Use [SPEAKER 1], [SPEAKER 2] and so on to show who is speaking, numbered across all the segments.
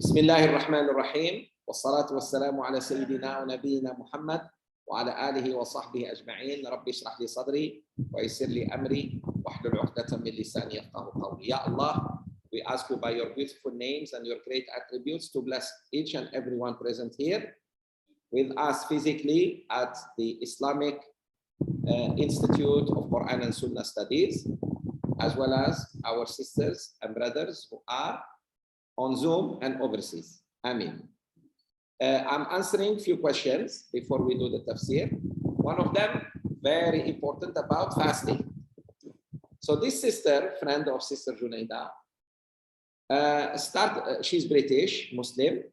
[SPEAKER 1] بسم الله الرحمن الرحيم والصلاة والسلام على سيدنا ونبينا محمد وعلى آله وصحبه أجمعين. رب اشرح لي صدري ويسر لي أمري واحلل عقدة من لساني يفقهوا قولي. Ya Allah, we ask you by your beautiful names and your great attributes to bless each and everyone present here with us physically at the Islamic Institute of Qur'an and Sunnah Studies, as well as our sisters and brothers who are on Zoom and overseas. Ameen. I'm answering a few questions before we do the tafsir. One of them, very important, about fasting. So this sister, friend of Sister Junaida, she's British, Muslim,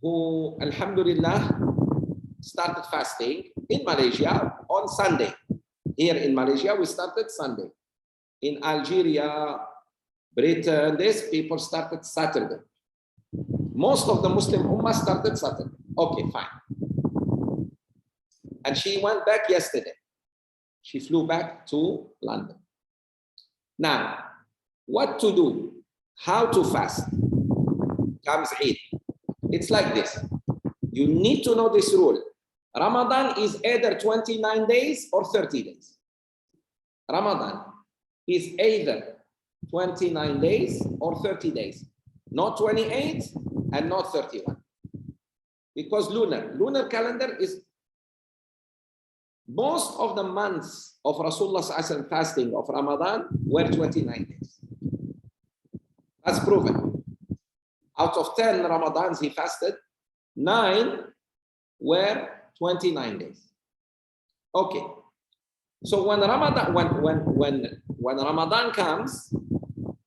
[SPEAKER 1] who, alhamdulillah, started fasting in Malaysia on Sunday. Here in Malaysia, we started Sunday. In Algeria, Britain, these people started Saturday. Most of the Muslim Ummah started Saturday. Okay, fine. And she went back yesterday. She flew back to London. Now, what to do? How to fast? Comes Eid. It's like this. You need to know this rule. Ramadan is either 29 days or 30 days. Ramadan is either 29 days or 30 days. Not 28 and not 31. Because lunar calendar is most of the months of Rasulullah ﷺ fasting of Ramadan were 29 days. That's proven. Out of 10 Ramadans he fasted, 9 were 29 days. Okay. So when Ramadan, when Ramadan comes,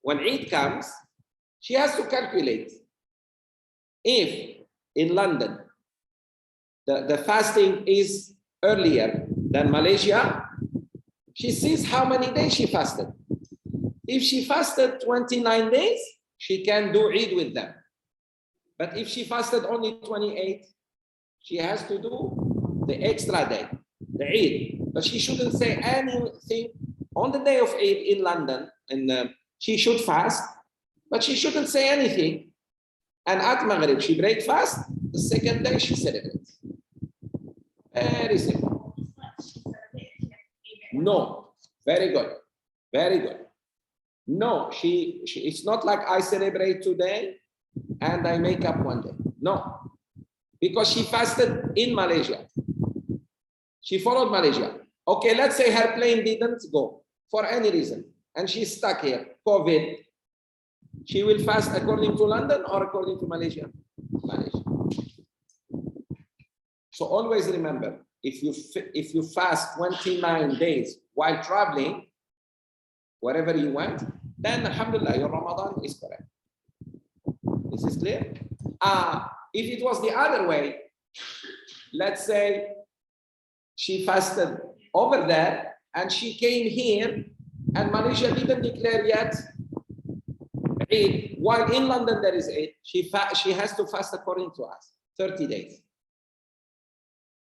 [SPEAKER 1] when Eid comes, she has to calculate. If in London the fasting is earlier than Malaysia, she sees how many days she fasted. If she fasted 29 days, she can do Eid with them. But if she fasted only 28, she has to do the extra day, the Eid. But she shouldn't say anything on the day of Eid in London, and she should fast, but she shouldn't say anything. And at Maghrib, she breaks fast. The second day, she celebrates. Very simple. No, very good, very good. No, it's not like I celebrate today and I make up one day. No, because she fasted in Malaysia. She followed Malaysia. Okay, let's say her plane didn't go for any reason, and she's stuck here, COVID. She will fast according to London or according to Malaysia? Malaysia. So always remember, if you fast 29 days while traveling, wherever you went, then alhamdulillah, your Ramadan is correct. This is clear? If it was the other way, let's say she fasted over there and she came here and Malaysia didn't declare yet Eid, while in London there is Eid, she has to fast according to us, 30 days.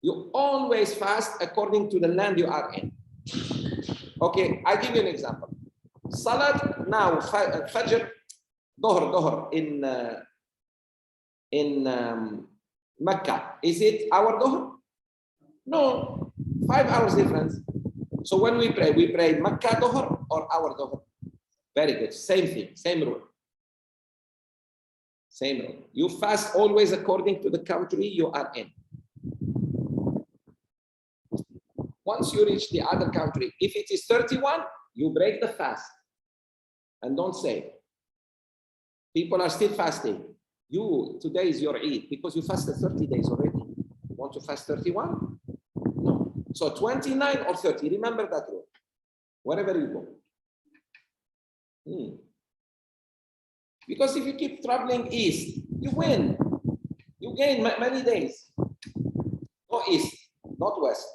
[SPEAKER 1] You always fast according to the land you are in. Okay, I give you an example. Salat now, Fajr, Dhuhr in Mecca. Is it our Dhuhr? No, 5 hours difference. So when we pray Mecca Dhuhr or our Dhuhr. Very good, same thing, same rule. Same rule. You fast always according to the country you are in. Once you reach the other country, if it is 31, you break the fast. And don't say, people are still fasting. Today is your Eid because you fasted 30 days already. You want to fast 31? No. So 29 or 30, remember that rule. Wherever you go. Because if you keep traveling east, you win. You gain many days. Go east, not west.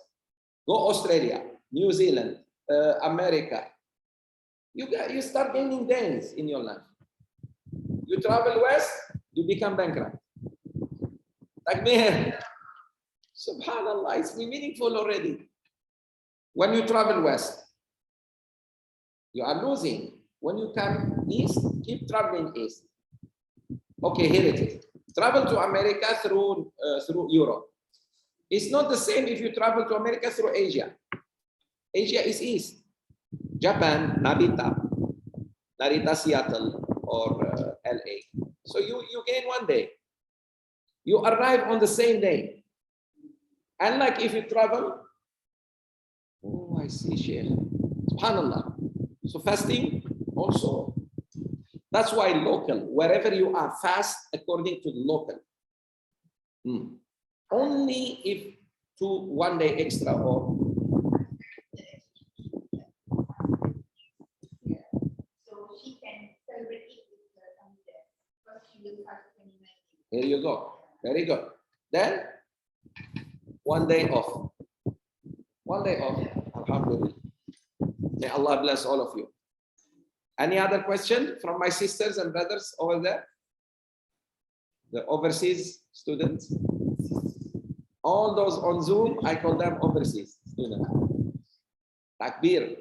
[SPEAKER 1] Go Australia, New Zealand, America. You start gaining days in your life. You travel west, you become bankrupt. Like me. Subhanallah, it's meaningful already. When you travel west, you are losing. When you come east, keep traveling east. Okay, here it is. Travel to America through Europe. It's not the same if you travel to America through Asia. Asia is east. Japan, Narita, Seattle, or LA. So you gain 1 day. You arrive on the same day. Unlike if you travel, oh, I see, Sheikh. SubhanAllah. So fasting also. That's why local, wherever you are, fast according to the local. Only if 1 day extra or.
[SPEAKER 2] So she can celebrate it with the because she will have 29.
[SPEAKER 1] Here you go. Very good. Then 1 day off. 1 day off. Alhamdulillah. May Allah bless all of you. Any other question from my sisters and brothers over there? The overseas students? All those on Zoom, I call them overseas students. Takbir.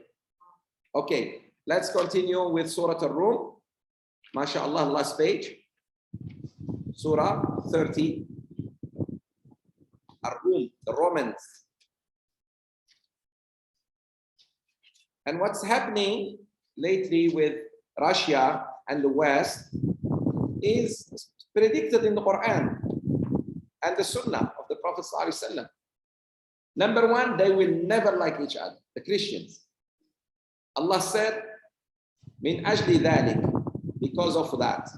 [SPEAKER 1] Okay, let's continue with Surah Ar-Rum. MashaAllah, last page. Surah 30. Ar-Rum, the Romans. And what's happening lately with Russia and the West is predicted in the Qur'an and the Sunnah of the Prophet ﷺ. Number one, they will never like each other, the Christians. Allah said, Min ajli dhalik, because of that,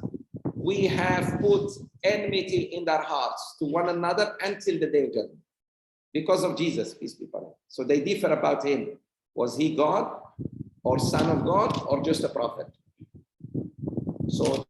[SPEAKER 1] we have put enmity in their hearts to one another until the day of judgment. Because of Jesus, peace be upon him. So they differ about him. Was he God or son of God or just a prophet? So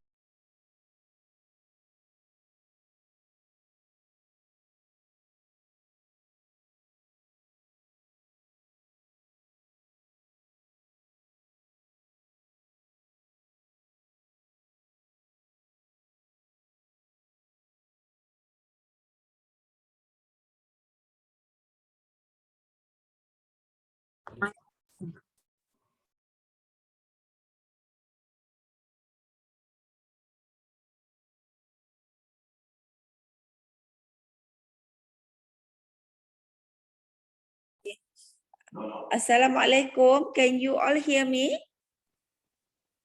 [SPEAKER 3] Assalamualaikum. Can you all hear me?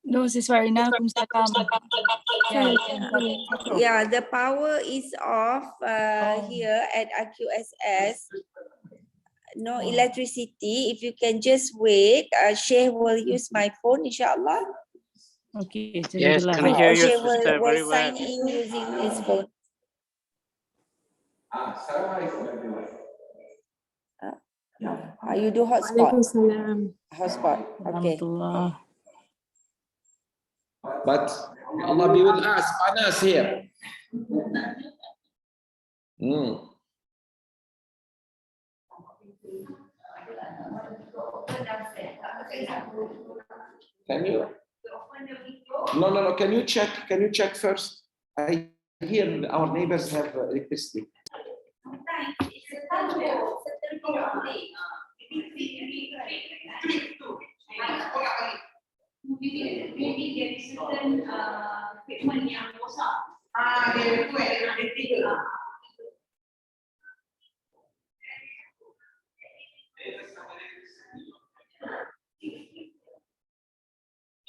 [SPEAKER 4] No, Sis Farina, Waalaikumsalam.
[SPEAKER 3] Yeah, the power is off here at RQSS. No electricity. If you can just wait, Sheikh will use my phone, inshallah.
[SPEAKER 4] Okay,
[SPEAKER 5] Yes, can I hear you,
[SPEAKER 3] Sheikh
[SPEAKER 5] sister, very
[SPEAKER 3] will sign
[SPEAKER 5] well?
[SPEAKER 3] in using his phone. You do hotspot. Hotspot. Okay.
[SPEAKER 1] but Allah be with us, Anas here. Can you? No. Can you check? Can you check first? I hear our neighbors have electricity.
[SPEAKER 2] Maybe there is certain equipment yang rosak.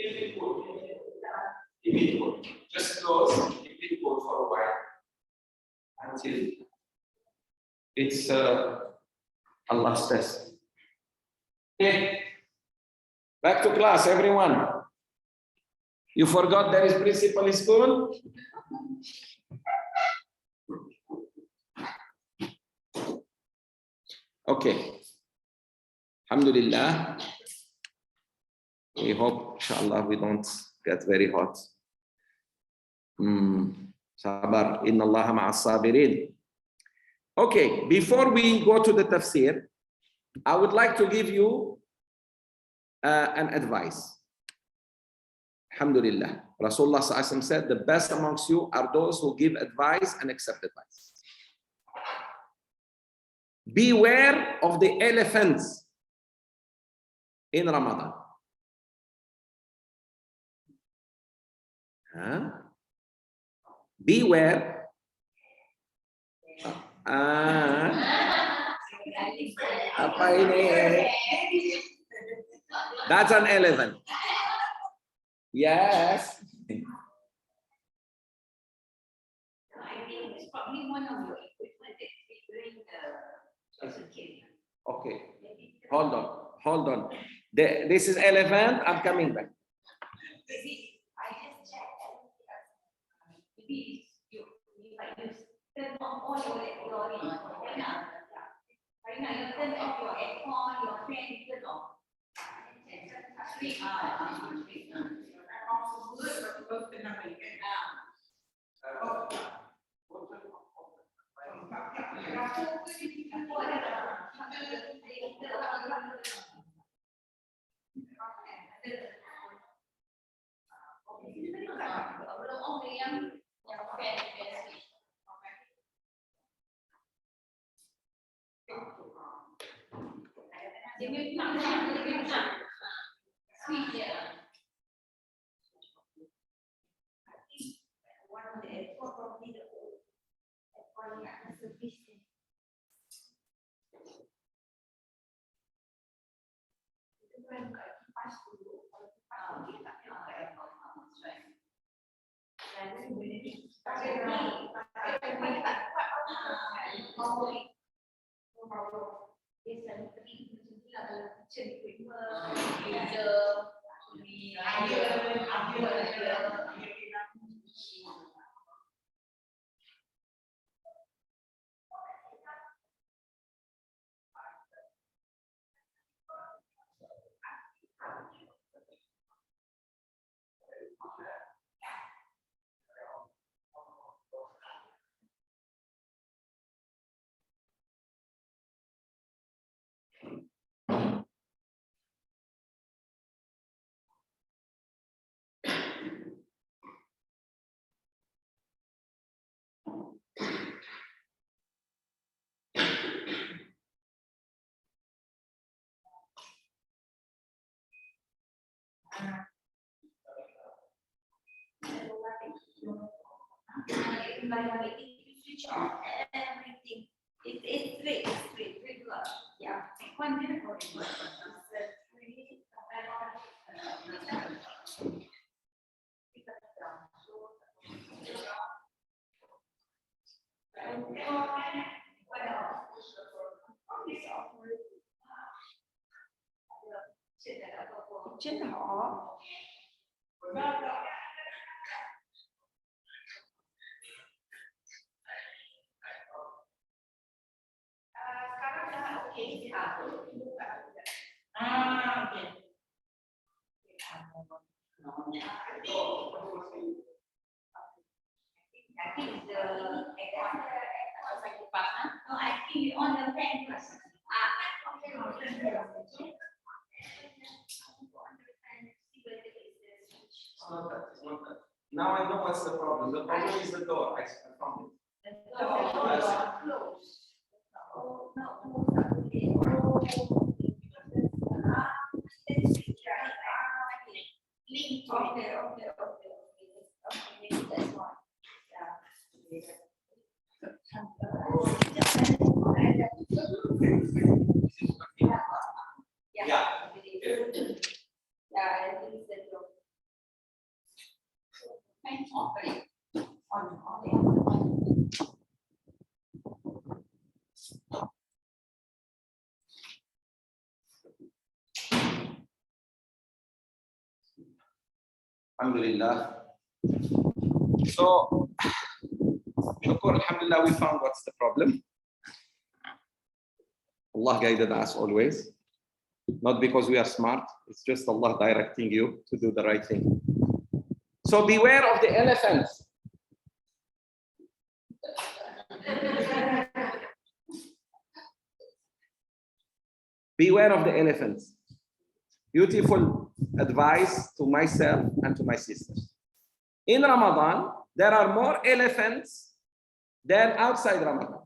[SPEAKER 1] If it would, just close, if it would for a while until it's Allah's test. Okay, back to class, everyone. You forgot there is principal in school? Okay. Alhamdulillah. We hope, inshallah, we don't get very hot. Sabar, inna Allah ma'as sabirin. Okay, before we go to the tafsir, I would like to give you an advice. Alhamdulillah. Rasulullah said, the best amongst you are those who give advice and accept advice. Beware of the elephants in Ramadan. Beware. Apa ini? That's an elephant. Yes.
[SPEAKER 2] I think it's probably one of your equipment that we doing the
[SPEAKER 1] Okay. Hold on. This is elephant. I'm coming back.
[SPEAKER 2] I just checked. Maybe you turn on all your right now you turn off your aircon, your fan, you turn off. Switch off everything. It's straight, regular. Yeah. One minute for it.
[SPEAKER 3] Trên họ.
[SPEAKER 2] I think the no, I think on the pen first.
[SPEAKER 1] It's not that. Now I know what's the problem. The problem is the door. I found it.
[SPEAKER 2] The door is closed.
[SPEAKER 1] Alhamdulillah. So, alhamdulillah, we found what's the problem. Allah guided us always. Not because we are smart, it's just Allah directing you to do the right thing. So beware of the elephants. Beware of the elephants. Beautiful advice to myself and to my sisters. In Ramadan, there are more elephants than outside Ramadan.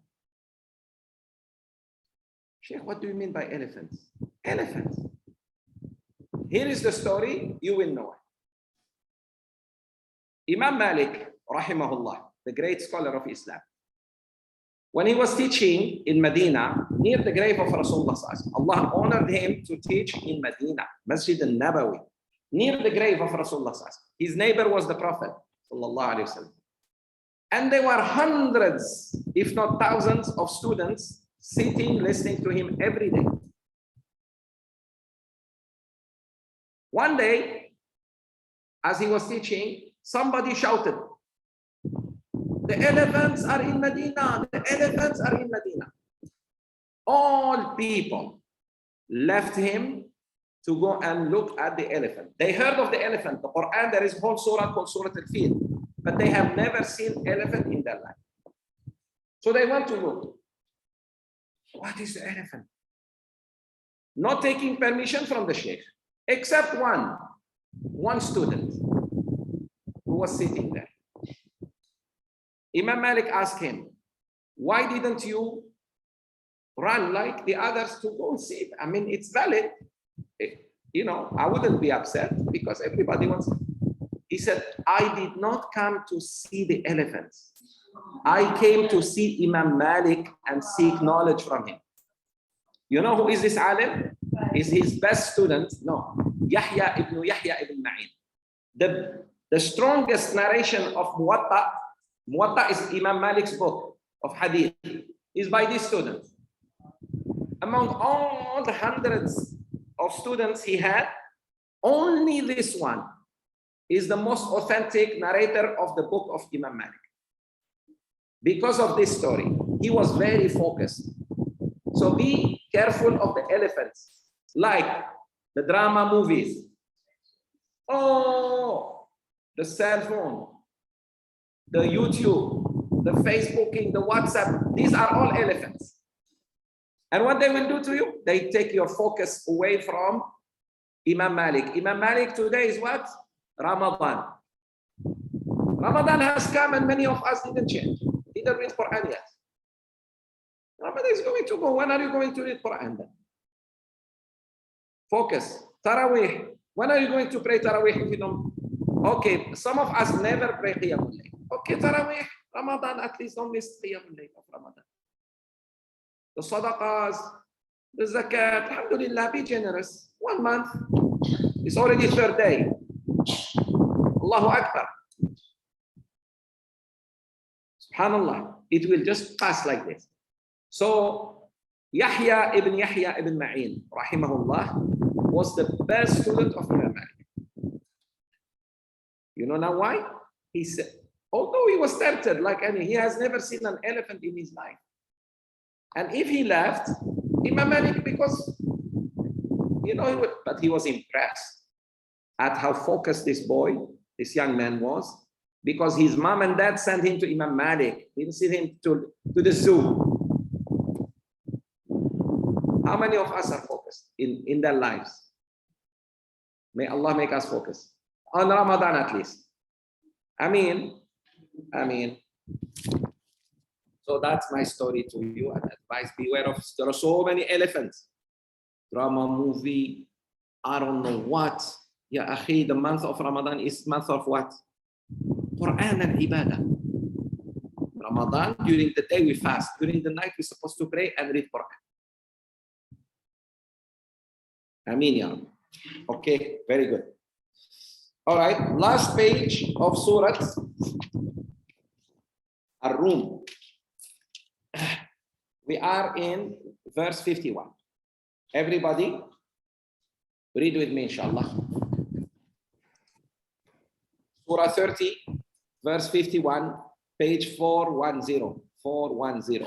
[SPEAKER 1] Sheikh, what do you mean by elephants? Elephants. Here is the story, you will know it. Imam Malik, rahimahullah, the great scholar of Islam. When he was teaching in Medina, near the grave of Rasulullah, Allah honored him to teach in Medina, Masjid al-Nabawi, near the grave of Rasulullah. His neighbor was the Prophet. And there were hundreds, if not thousands, of students sitting, listening to him every day. One day, as he was teaching, somebody shouted, "The elephants are in Medina, the elephants are in Medina." All people left him to go and look at the elephant. They heard of the elephant. The Qur'an, there is a whole surah called Surah Al-Fil, but they have never seen elephant in their life. So they went to look. What is the elephant? Not taking permission from the Sheikh, except one student who was sitting there. Imam Malik asked him, "Why didn't you run like the others to go and see it? I mean, it's valid. I wouldn't be upset because everybody wants it." He said, "I did not come to see the elephants. I came to see Imam Malik and seek knowledge from him." You know who is this alim? Is his best student? No, Yahya ibn Ma'in. The strongest narration of Muwatta is Imam Malik's book of hadith, is by this student. Among all the hundreds of students he had, only this one is the most authentic narrator of the book of Imam Malik. Because of this story, he was very focused. So be careful of the elephants, like the drama movies. Oh, the cell phone, the YouTube, the Facebooking, the WhatsApp, these are all elephants. And what they will do to you? They take your focus away from Imam Malik. Imam Malik today is what? Ramadan. Ramadan has come and many of us didn't change. Didn't read Qur'an yet. Ramadan is going to go. When are you going to read Qur'an then? Focus. Taraweeh. When are you going to pray Taraweeh if you don't? Okay, some of us never pray Qiyamul Layl. Okay, Taraweeh, Ramadan, at least don't miss Qiyamul Layl of Ramadan. The sadaqahs, the zakat, alhamdulillah, be generous. 1 month, it's already 3rd day. Allahu Akbar. Subhanallah, it will just pass like this. So, Yahya ibn Ma'in, rahimahullah, was the best student of Imam Malik. You know now why? He said, although he was tempted like any, he has never seen an elephant in his life. And if he left, Imam Malik, because, but he was impressed at how focused this young man was, because his mom and dad sent him to Imam Malik. He didn't send him to the zoo. How many of us are focused in their lives? May Allah make us focus. On Ramadan at least. Ameen. So that's my story to you and advice. Beware of, there are so many elephants. Drama, movie, I don't know what. Ya akhi, the month of Ramadan is month of what? Qur'an and Ibadah. Ramadan, during the day we fast. During the night we're supposed to pray and read Qur'an. Ameen, ya Rabbi. Okay, very good. All right, last page of Surah Ar-Rum. We are in verse 51. Everybody, read with me, inshallah. Surah 30, verse 51, page 410. 410.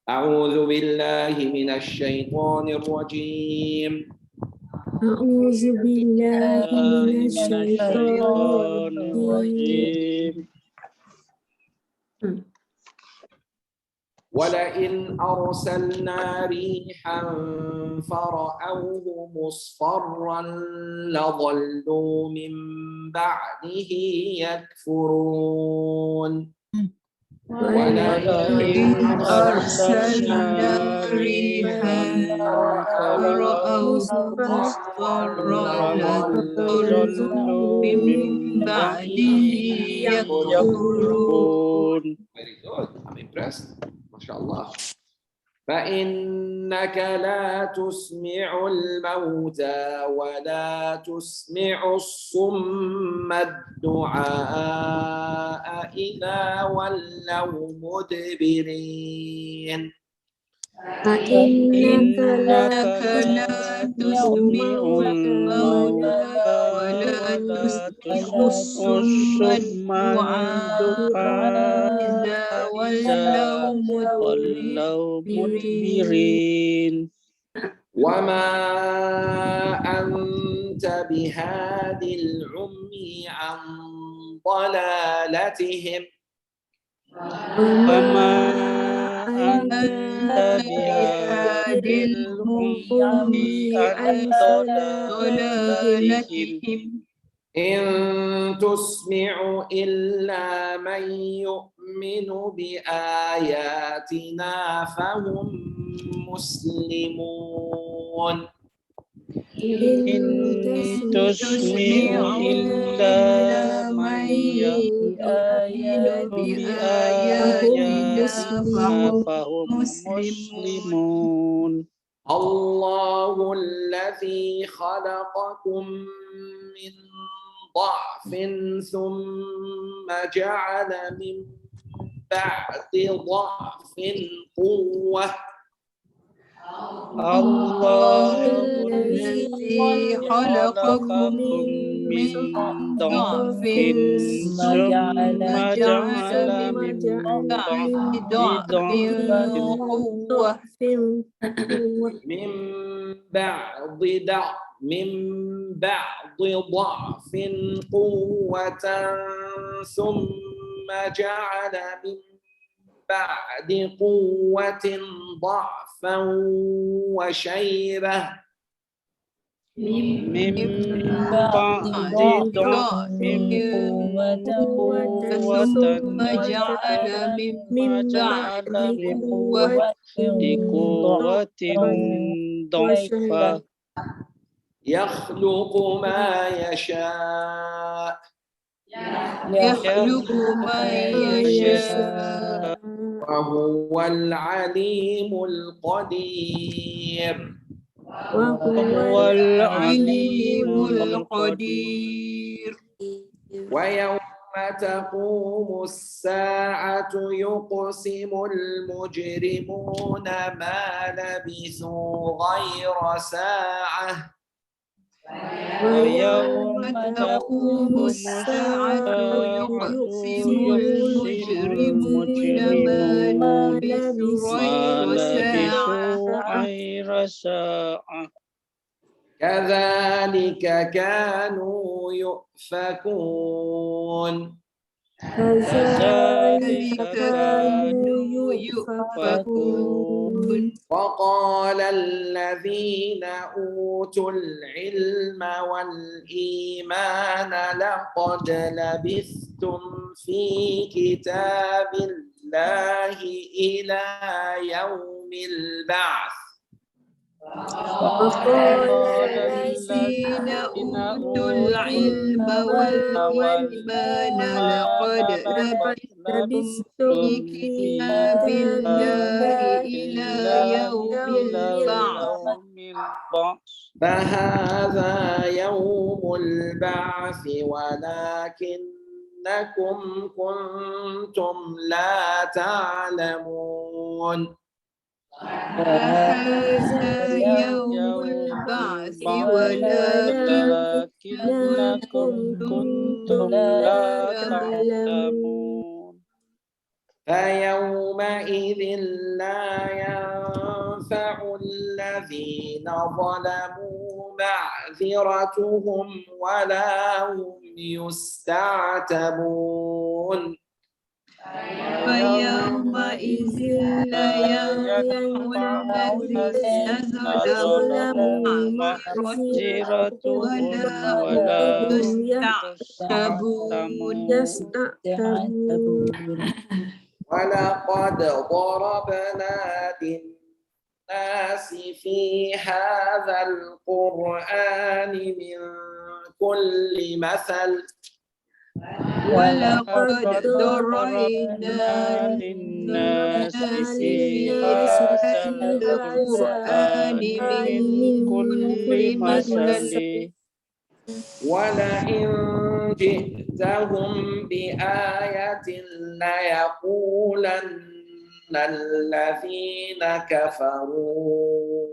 [SPEAKER 1] أعوذ بالله من الشيطان الرجيم.
[SPEAKER 5] أعوذ بالله من الشيطان الرجيم.
[SPEAKER 1] ولئن أرسلنا ريحا فرأوه مصفرا لظلوا من بعده يكفرون.
[SPEAKER 5] ولئن أرسلنا ريحا فرأوه مصفرا لظلوا من بعده يكفرون.
[SPEAKER 1] Very good. I'm impressed. MashaAllah. فإنك لا تسمع الموتى ولا تسمع الصم الدعاء إذا ولوا مدبرين.
[SPEAKER 5] فإنك لا تسمع الموتى ولا تسمع الصم الدعاء إذا ولوا مدبرين.
[SPEAKER 1] وما أنت بهاد العمي عن ضلالتهم
[SPEAKER 5] وما أنت بهاد العمي عن ضلالتهم
[SPEAKER 1] إن تسمع إلا من يؤمن بآياتنا فهم مسلمون.
[SPEAKER 5] إن تسمع إلا من يؤمن بآياتنا فهم مسلمون.
[SPEAKER 1] الله الذي خلقكم من ضعف ثم جعل من بعد ضعف قوة.
[SPEAKER 5] الله الذي خلقكم من ضعف ثم جعل من بعد ضعف قوة.
[SPEAKER 1] من بعد ضعف قوة ثم جعل من بعد قوة ضعفا وشيبة.
[SPEAKER 5] من بعد ضعف قوة ثم جعل من بعد قوة ضعفا.
[SPEAKER 1] يخلق ما يشاء.
[SPEAKER 5] يخلق ما يشاء
[SPEAKER 1] وهو العليم القدير.
[SPEAKER 5] وهو العليم القدير.
[SPEAKER 1] ويوم تقوم الساعة يقسم المجرمون ما لبثوا غير ساعة.
[SPEAKER 5] ويوم تقوم الساعة يقسم المجرمون ما لبثوا غير ساعة.
[SPEAKER 1] كذلك كانوا يؤفكون.
[SPEAKER 5] كذلك كانوا يؤفكون.
[SPEAKER 1] وقال الذين أوتوا العلم والإيمان لقد لبثتم في كتاب الله إلى يوم البعث.
[SPEAKER 5] وقال الذين أوتوا العلم والإيمان لقد لبثتم في كتاب الله إلى يوم البعث.
[SPEAKER 1] فهذا يوم البعث ولكنكم كنتم لا تعلمون.
[SPEAKER 5] فهذا يوم البعث ولكنكم كنتم لا تعلمون.
[SPEAKER 1] فيومئذ لا ينفع الذين ظلموا معذرتهم ولا هم يستعتبون.
[SPEAKER 5] فيومئذ لا ينفع الذين ظلموا معذرتهم ولا هم يستعتبون.
[SPEAKER 1] وَلَقَدْ ضَرَبْنَا لِلنَّاسِ فِي هَذَا الْقُرْآنِ مِنْ كُلِّ مَثَلٍ
[SPEAKER 5] ولقد ضربنا للناس في هذا القرآن من كل مثل
[SPEAKER 1] وَلَئِنْ جِئْتَهُمْ بِآيَةٍ لَيَقُولَنَّ الَّذِينَ كَفَرُوا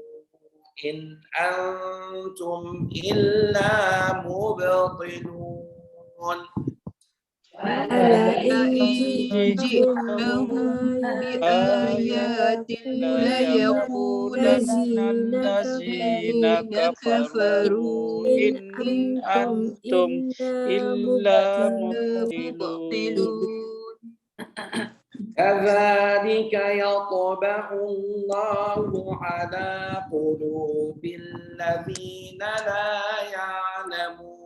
[SPEAKER 1] إِنْ أَنْتُمْ إِلَّا مُبْطِلُونَ
[SPEAKER 5] ولئن جئتهم بآيات ليقولن الذين كفروا إن أنتم إلا مبطلون
[SPEAKER 1] كذلك يطبع الله على قلوب الذين لا يعلمون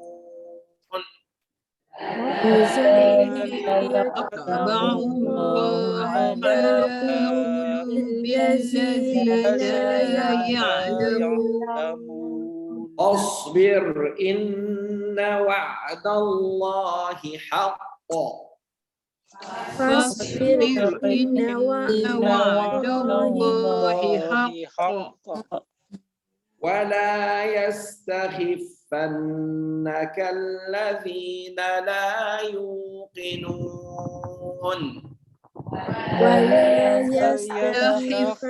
[SPEAKER 5] طبع الله على قلوب الذين لا يعلمون
[SPEAKER 1] اصبر إن وعد الله حق
[SPEAKER 5] فاصبر إن وعد الله حق
[SPEAKER 1] ولا يستخفنك الذين لا يوقنون
[SPEAKER 3] ولا
[SPEAKER 5] يستخفنك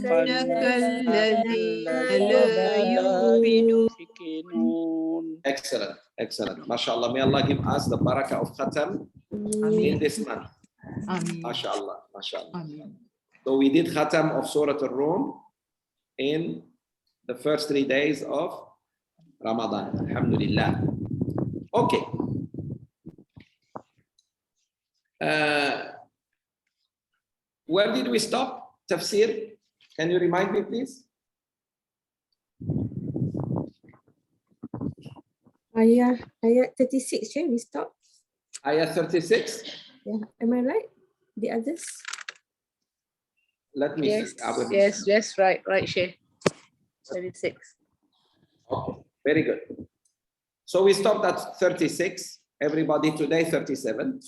[SPEAKER 5] الذين لا يؤمنون.
[SPEAKER 1] Excellent, excellent. MashaAllah, may Allah give us the barakah of Khatam in this month. MashaAllah, MashaAllah. So we did Khatam of Surah Ar-Rum in the first 3 days of Ramadan. Alhamdulillah. Okay. Where did we stop? Tafseer? Can you remind me, please?
[SPEAKER 6] Ayat 36, we stop.
[SPEAKER 1] Ayah 36.
[SPEAKER 6] Yeah, am I right? The others?
[SPEAKER 1] Let me
[SPEAKER 7] Yes,
[SPEAKER 1] see. I will-
[SPEAKER 7] yes, right, Sheikh. 36.
[SPEAKER 1] Okay, very good. So we stopped at 36. Everybody today 37.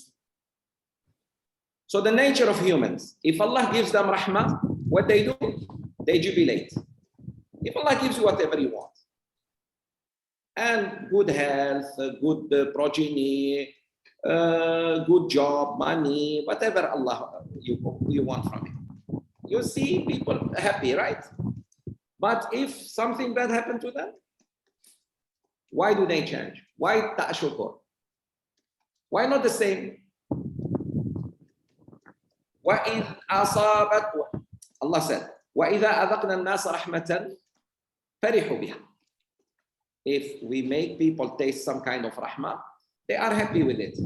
[SPEAKER 1] So the nature of humans, if Allah gives them rahmah, what they do? They jubilate. If Allah gives you whatever you want, and good health, good progeny, good job, money, whatever Allah you want from Him, you see people happy, right? But if something bad happened to them, why do they change? Why ta'ashukur? Why not the same? وَإِذْ أَصَابَتْ Allah said, وَإِذَا أَذَقْنَا النَّاسَ رَحْمَةً فَرِحُوا بِهَا. If we make people taste some kind of rahmah, they are happy with it.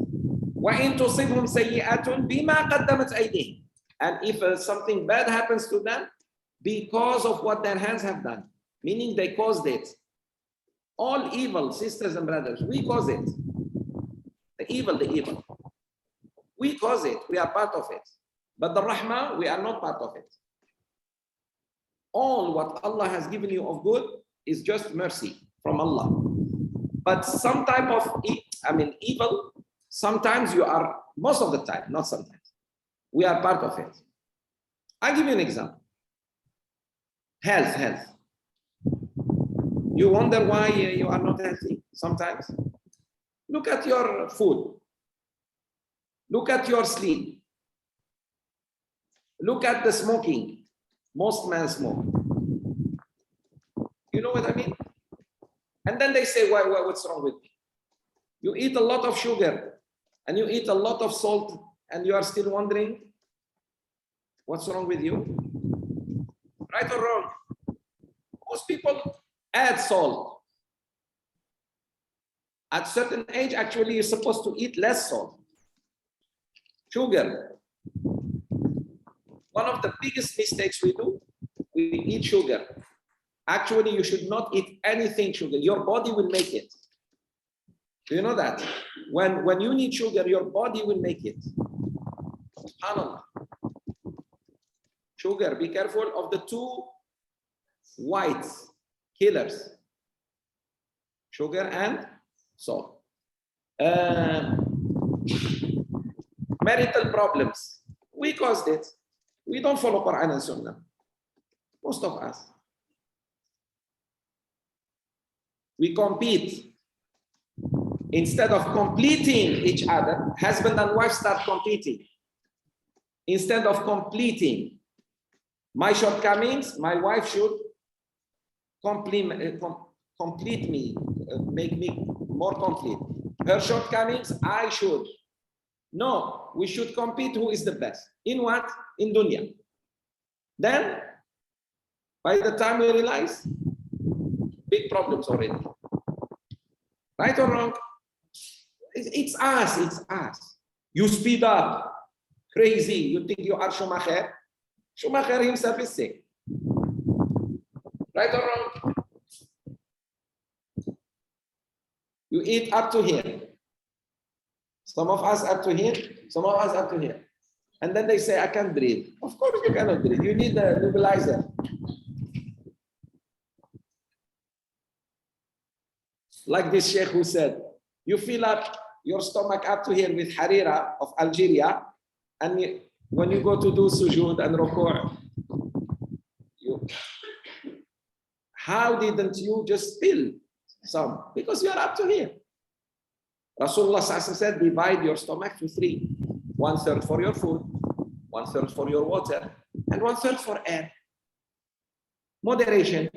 [SPEAKER 1] وَإِن تُصِبْهُمْ سَيِّئَةٌ بِمَا قَدَّمَتْ أَيْدِيهِمْ. And if something bad happens to them, because of what their hands have done, meaning they caused it. All evil, sisters and brothers, we cause it. The evil. We cause it, we are part of it. But the rahmah, we are not part of it. All what Allah has given you of good is just mercy from Allah. But some type of, evil, sometimes you are, most of the time, not sometimes, we are part of it. I'll give you an example. Health. You wonder why you are not healthy sometimes. Look at your food. Look at your sleep. Look at the smoking. Most men smoke. You know what I mean? And then they say, what's wrong with me? You eat a lot of sugar and you eat a lot of salt and you are still wondering, what's wrong with you? Right or wrong? Most people add salt. At certain age, actually, you're supposed to eat less salt. Sugar. One of the biggest mistakes we do, we eat sugar. Actually, you should not eat anything sugar. Your body will make it. Do you know that? When you need sugar, your body will make it. SubhanAllah. Sugar, be careful of the two white killers. Sugar and salt. Marital problems. We caused it. We don't follow Quran and Sunnah. Most of us. We compete. Instead of completing each other, husband and wife start competing. Instead of completing my shortcomings, my wife should complete me, make me more complete. Her shortcomings, I should. No, we should compete who is the best. In what? In dunya. Then, by the time we realize, big problems already. Right or wrong? It's us, it's us. You speed up. Crazy. You think you are Schumacher? Schumacher himself is sick. Right or wrong? You eat up to here. Some of us up to here, some of us up to here. And then they say, I can't breathe. Of course you cannot breathe. You need a nebulizer. Like this sheikh who said, you fill up your stomach up to here with harira of Algeria, and when you go to do sujood and ruku', how didn't you just spill some? Because you are up to here. Rasulullah said, divide your stomach to 3. 1/3 for your food, 1/3 for your water, and 1/3 for air. Moderation.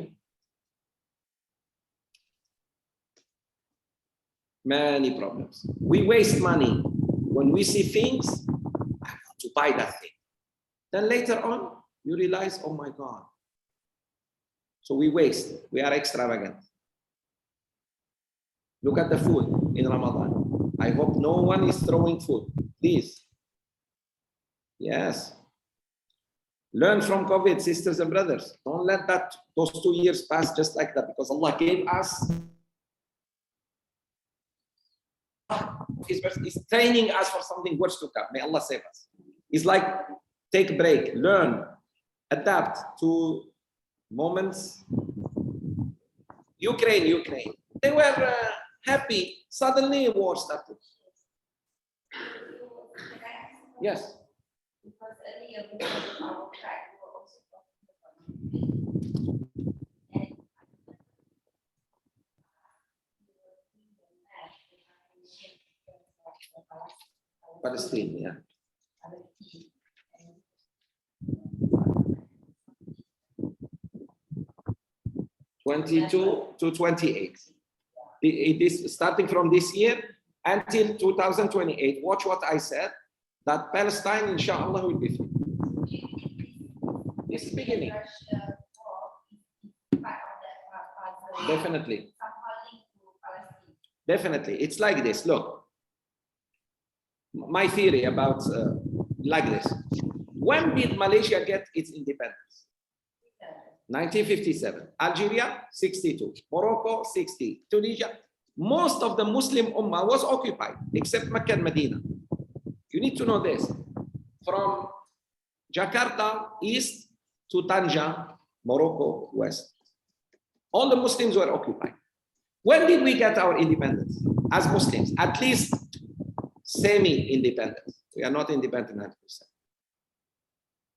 [SPEAKER 1] Many problems. We waste money. When we see things, I want to buy that thing. Then later on, you realize, oh my God. So we waste. We are extravagant. Look at the food in Ramadan. I hope no one is throwing food. Please. Yes. Learn from COVID, sisters and brothers. Don't let those 2 years pass just like that, because Allah gave us. He's training us for something worse to come. May Allah save us. It's like take a break, learn, adapt to moments. Ukraine. They were happy. Suddenly war started. Yes.
[SPEAKER 2] Because earlier we were our track, we were also talking about
[SPEAKER 1] Palestine, yeah. 22 to 28. It is starting from this year until 2028. Watch what I said, that Palestine, inshallah, will be free. This is beginning. Definitely. Definitely. It's like this. Look, my theory about like this. When did Malaysia get its independence? 1957. Algeria, 62. Morocco, 60. Tunisia. Most of the Muslim Ummah was occupied, except Mecca and Medina. You need to know this. From Jakarta, east, to Tanja, Morocco, west. All the Muslims were occupied. When did we get our independence? As Muslims, at least semi-independence. We are not independent 100%.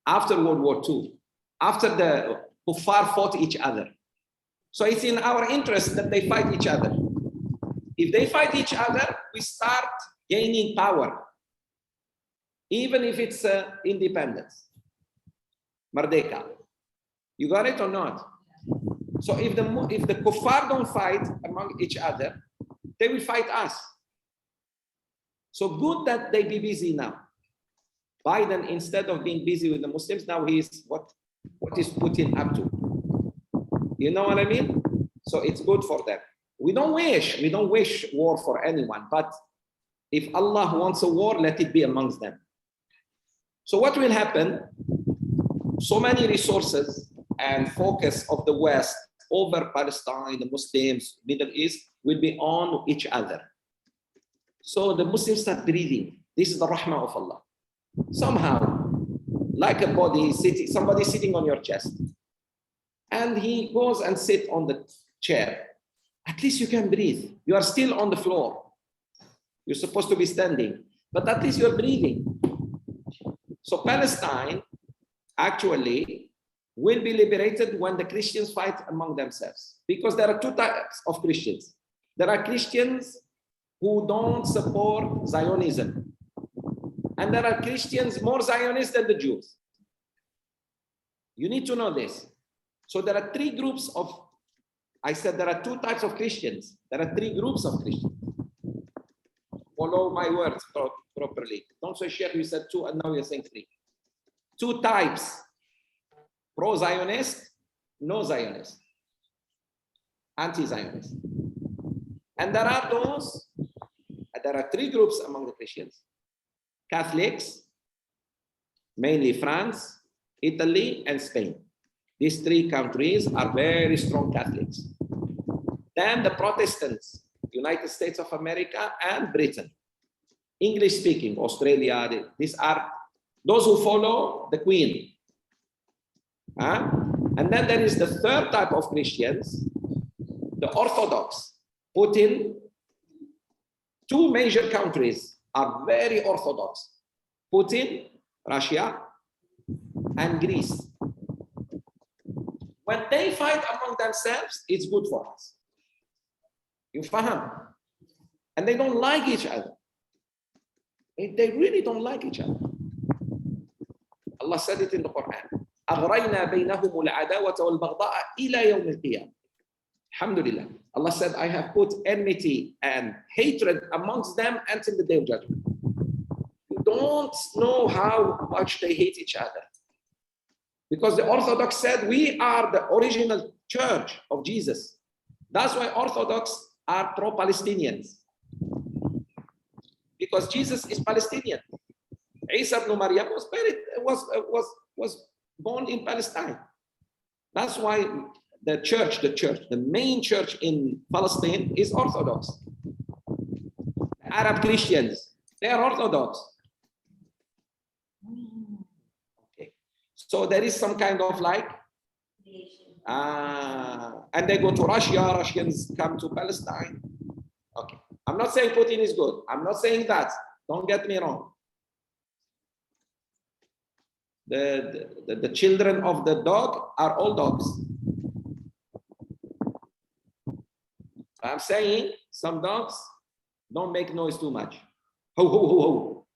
[SPEAKER 1] After World War II, after the Kuffar fought each other. So it's in our interest that they fight each other. If they fight each other, we start gaining power. Even if it's independence. Merdeka. You got it or not? So if the Kuffar don't fight among each other, they will fight us. So good that they be busy now. Biden, instead of being busy with the Muslims, now he's what is Putin up to? You know what I mean? So it's good for them. We don't wish war for anyone, but if Allah wants a war, let it be amongst them. So what will happen? So many resources and focus of the West over Palestine, the Muslims, Middle East, will be on each other. So the Muslims start breathing. This is the rahmah of Allah. Somehow, like a body sitting, somebody sitting on your chest. And he goes and sits on the chair. At least you can breathe. You are still on the floor. You're supposed to be standing, but at least you're breathing. So Palestine actually will be liberated when the Christians fight among themselves. Because there are two types of Christians. There are Christians who don't support Zionism. And there are Christians more Zionist than the Jews. You need to know this. So there are three groups of, I said there are two types of Christians. There are three groups of Christians. Follow my words properly. Don't say, Sheikh, you said two and now you're saying three. Two types. Pro-Zionist, no Zionist. Anti-Zionist. And there are three groups among the Christians. Catholics, mainly France, Italy, and Spain. These three countries are very strong Catholics. Then the Protestants, United States of America and Britain. English speaking, Australia, these are those who follow the Queen. And then there is the third type of Christians, the Orthodox. Putin, two major countries are very Orthodox. Putin, Russia, and Greece. When they fight among themselves, it's good for us. You faham? And they don't like each other. They really don't like each other. Allah said it in the Qur'an. أغرينا بينهم العداوة والبغضاء إلى يوم القيامة. Alhamdulillah. Allah said, I have put enmity and hatred amongst them until the day of judgment. You don't know how much they hate each other. Because the Orthodox said, we are the original church of Jesus. That's why Orthodox are pro-Palestinians. Because Jesus is Palestinian. Isa ibn Maryam was born in Palestine. That's why the main church in Palestine is Orthodox. Arab Christians, they are Orthodox. Okay. So there is some kind of like, and they go to Russia, Russians come to Palestine. Okay. I'm not saying Putin is good. I'm not saying that. Don't get me wrong. The children of the dog are all dogs. I'm saying some dogs don't make noise too much. Ho, ho, ho, ho.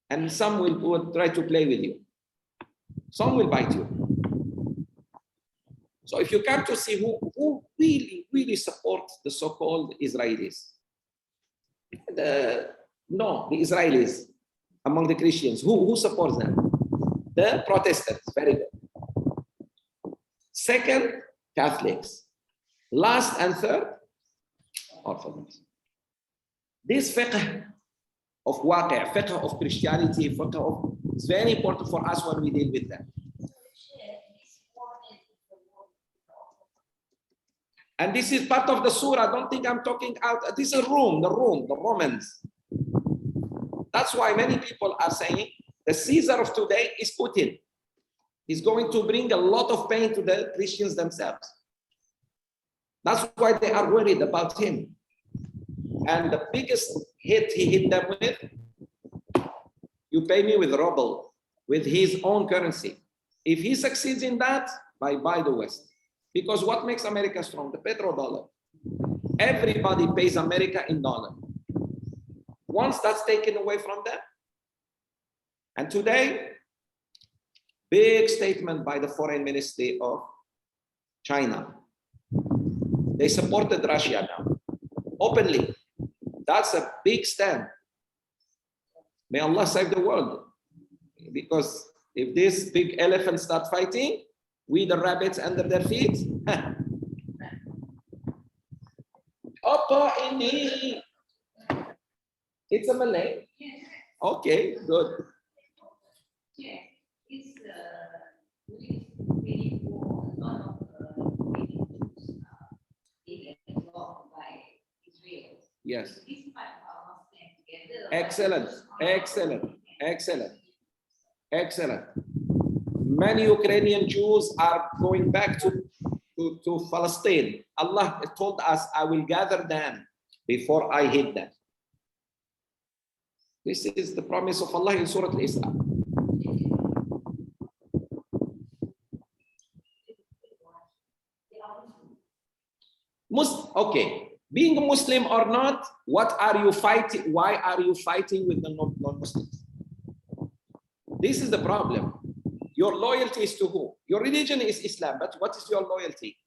[SPEAKER 1] And some will try to play with you. Some will bite you. So if you come to see who really supports the so-called Israelis, the Israelis among the Christians, who supports them? The Protestants, very good. Second, Catholics. Last and third, Orthodox. This fiqh of waqi', fiqh of Christianity, it's very important for us when we deal with them. And this is part of the surah. Don't think I'm talking out. This is the Romans. That's why many people are saying the Caesar of today is Putin. He's going to bring a lot of pain to the Christians themselves. That's why they are worried about him. And the biggest hit he hit them with, you pay me with ruble, with his own currency. If he succeeds in that, bye-bye the West. Because what makes America strong? The petrodollar. Everybody pays America in dollar. Once that's taken away from them, and today, big statement by the foreign ministry of China. They supported Russia now, openly. That's a big stand. May Allah save the world. Because if this big elephants start fighting, we the rabbits under their feet. Oppa ini. It's a Malay. Okay, good.
[SPEAKER 2] Yeah, it's really for a lot of by Israel.
[SPEAKER 1] Yes.
[SPEAKER 2] This part of us stand together.
[SPEAKER 1] Excellent. Many Ukrainian Jews are going back to Palestine. Allah told us, I will gather them before I hit them. This is the promise of Allah in Surah Al-Isra. Okay, being a Muslim or not, what are you fighting? Why are you fighting with the non-Muslims? This is the problem. Your loyalty is to who? Your religion is Islam, but what is your loyalty?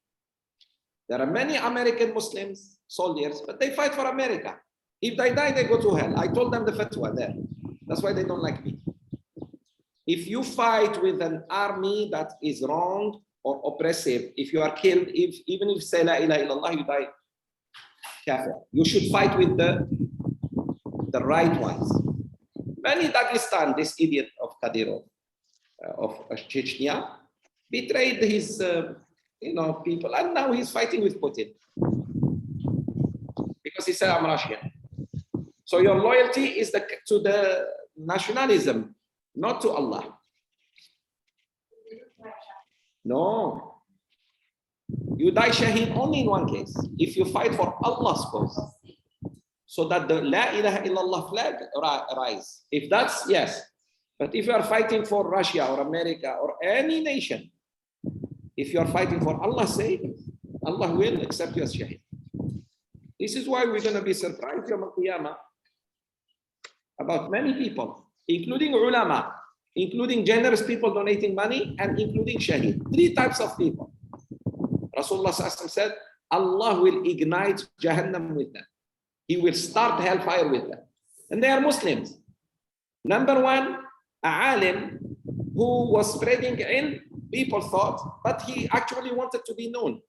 [SPEAKER 1] There are many American Muslims, soldiers, but they fight for America. If they die, they go to hell. I told them the fatwa there. That's why they don't like me. If you fight with an army that is wrong or oppressive, if you are killed, even if you say La ilaha illallah, you die kafir. You should fight with the right ones. Many Dagestan, this idiot of Kadyrov, of Chechnya, betrayed his people, and now he's fighting with Putin because he said, I'm Russian. So your loyalty is to the nationalism, not to Allah. No. You die shaheed only in one case, if you fight for Allah's cause, so that the La ilaha illallah flag rise. If that's, yes. But if you are fighting for Russia or America or any nation, if you are fighting for Allah's sake, Allah will accept you as shaheed. This is why we're going to be surprised Yawm al-Qiyamah about many people, including ulama, including generous people donating money, and including shaheed. 3 types of people. Rasulullah said, Allah will ignite Jahannam with them. He will start hellfire with them. And they are Muslims. Number 1, a alim who was spreading ilm, people thought, but he actually wanted to be known.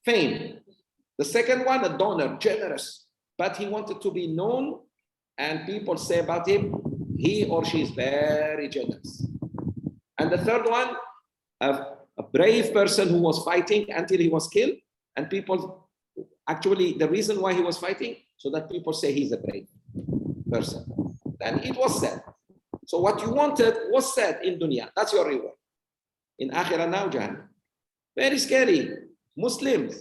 [SPEAKER 1] Fame. The second one, a donor, generous, but he wanted to be known, and people say about him, he or she is very generous. And the third one, a brave person who was fighting until he was killed, and people, actually the reason why he was fighting, so that people say he's a brave person. And it was said. So what you wanted was said in dunya. That's your reward. In akhirah now, Jahannam. Very scary. Muslims.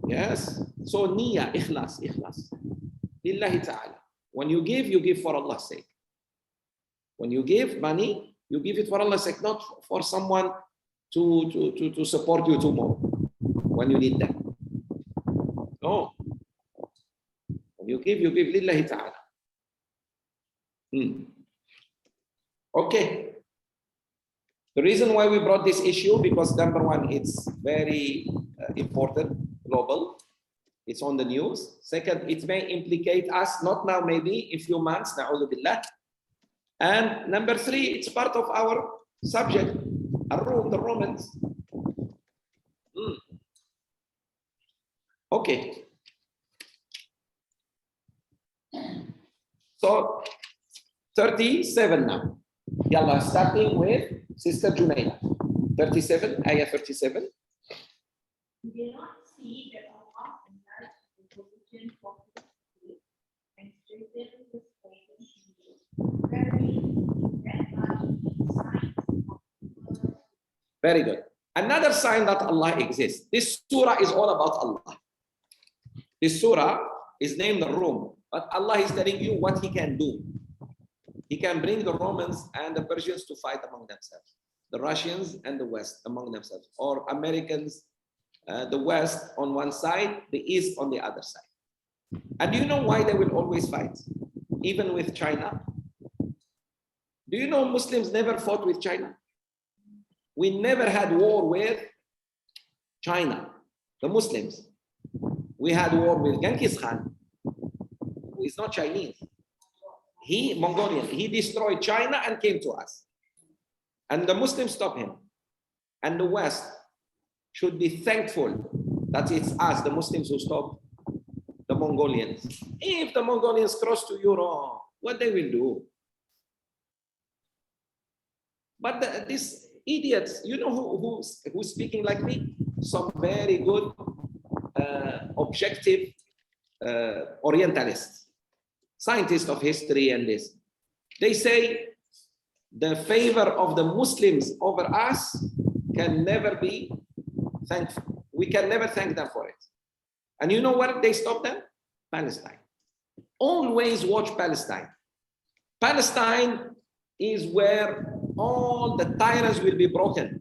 [SPEAKER 1] Yes. So niyyah, ikhlas. Lillahi ta'ala. When you give for Allah's sake. When you give money, you give it for Allah's sake, not for someone to support you tomorrow when you need them. No. When you give lillahi ta'ala. Okay. The reason why we brought this issue, because number 1, it's very important, global. It's on the news. Second, it may implicate us, not now, maybe in few months, na'udhu billah. And number 3, it's part of our subject, Ar-Rum, the Romans. Okay. So, 37 now. Yalla, starting with Sister Junaida. 37, ayah 37.
[SPEAKER 2] You do not see that Allah enlarged the provision for His faith and strengthened His faith.
[SPEAKER 1] Very good. Another sign that Allah exists. This surah is all about Allah. This surah is named Ar-Rum, but Allah is telling you what He can do. He can bring the Romans and the Persians to fight among themselves, the Russians and the West among themselves, or Americans, the West on one side, the East on the other side. And do you know why they will always fight, even with China? Do you know Muslims never fought with China? We never had war with China, the Muslims. We had war with Genghis Khan, who is not Chinese. He, Mongolian, he destroyed China and came to us. And the Muslims stopped him. And the West should be thankful that it's us, the Muslims, who stopped the Mongolians. If the Mongolians cross to Europe, what they will do? But these idiots, you know who's speaking like me? Some very good, objective Orientalists. Scientists of history and this. They say the favor of the Muslims over us can never be thankful. We can never thank them for it. And you know where they stop them? Palestine. Always watch Palestine. Palestine is where all the tyrants will be broken.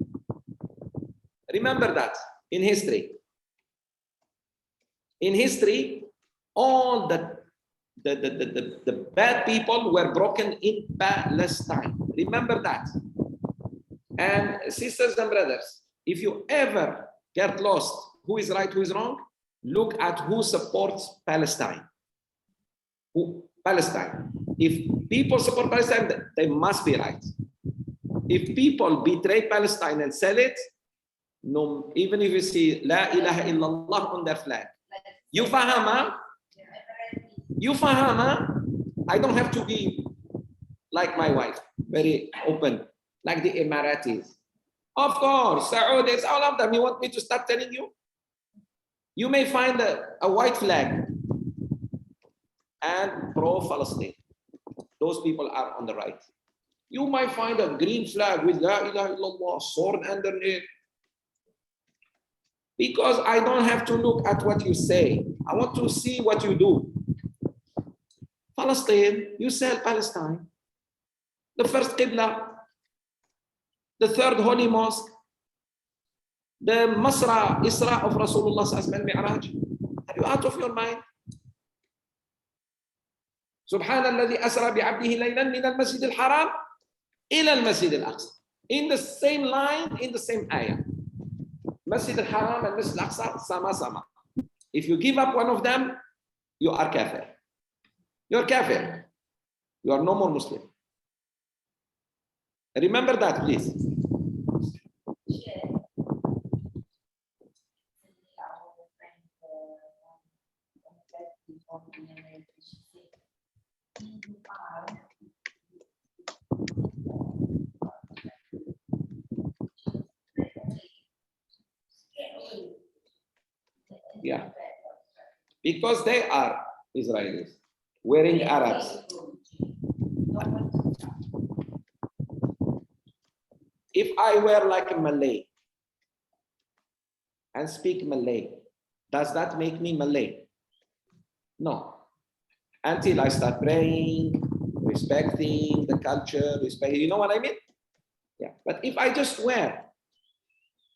[SPEAKER 1] Remember that in history. In history, all the bad people were broken in Palestine. Remember that. And sisters and brothers, if you ever get lost, who is right, who is wrong, look at who supports Palestine. Who? Palestine. If people support Palestine, they must be right. If people betray Palestine and sell it, no, even if you see La ilaha illallah on their flag, you fahama? You fahama? I don't have to be like my wife, very open, like the Emiratis. Of course, Saudis, all of them. You want me to start telling you? You may find a white flag and pro-Palestine. Those people are on the right. You might find a green flag with La ilaha illallah, sword underneath. Because I don't have to look at what you say. I want to see what you do. Palestine, you sell Palestine. The first Qibla, the third holy mosque, the Masra, Isra of Rasulullah Sallallahu Alaihi Wasallam. Are you out of your mind? سبحان الذي أسرى بعبده ليلا من المسجد الحرام إلى المسجد الأقصى. In the same line, in the same ayah. Masjid al-Haram and Masjid al-Aqsa, sama. If you give up one of them, you are kafir. You're kafir. You are no more Muslim. Remember that, please. Yeah, because they are Israelis wearing Arabs. If I wear like a Malay and speak Malay, does that make me Malay? No. Until I start praying, respecting the culture, you know what I mean? Yeah. But if I just wear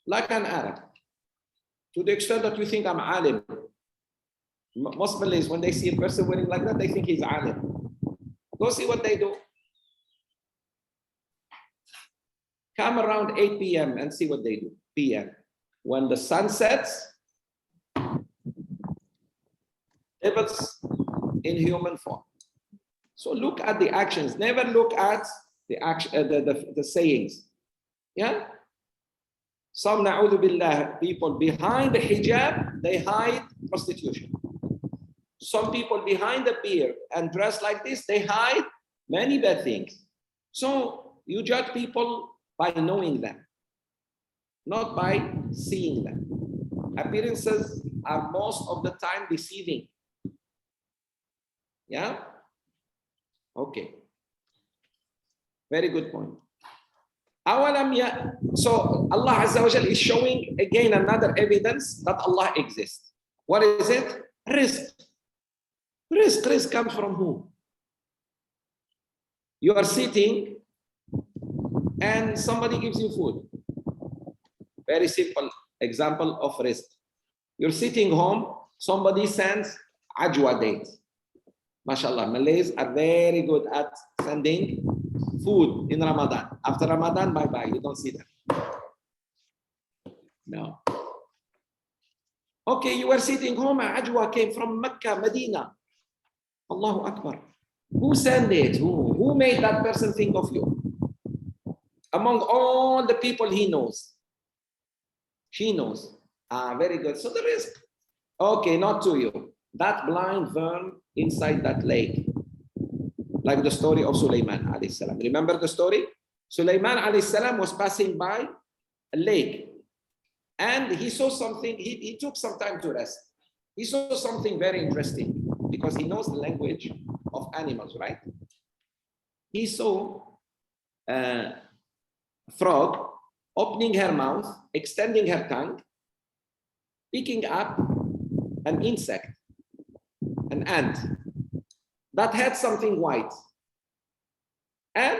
[SPEAKER 1] like an Arab, to the extent that you think I'm alim. Most Malays, when they see a person wearing like that, they think he's alim. Go see what they do. Come around 8 p.m. and see what they do. p.m. When the sun sets, devils in human form. So look at the actions. Never look at the action, the sayings. Yeah. Some na'udhu billah, people behind the hijab, they hide prostitution. Some people behind the beard and dress like this, they hide many bad things. So you judge people by knowing them, not by seeing them. Appearances are most of the time deceiving. Yeah? Okay. Very good point. So Allah Azza wa Jal is showing again another evidence that Allah exists. What is it? Rizq. Rizq comes from whom? You are sitting and somebody gives you food. Very simple example of rizq. You're sitting home, somebody sends ajwa dates. MashaAllah, Malays are very good at sending food in Ramadan. After Ramadan, bye-bye, you don't see them. No. Okay, you were sitting home, ajwa came from Mecca, Medina. Allahu Akbar. Who sent it? Who made that person think of you? Among all the people he knows. She knows. Very good. So there is, okay, not to you. That blind worm inside that lake. Like the story of Sulaiman alayhi salam. Remember the story? Sulaiman alayhi salam was passing by a lake and he saw something, he took some time to rest. He saw something very interesting because he knows the language of animals, right? He saw frog opening her mouth, extending her tongue, picking up an insect, an ant that had something white. And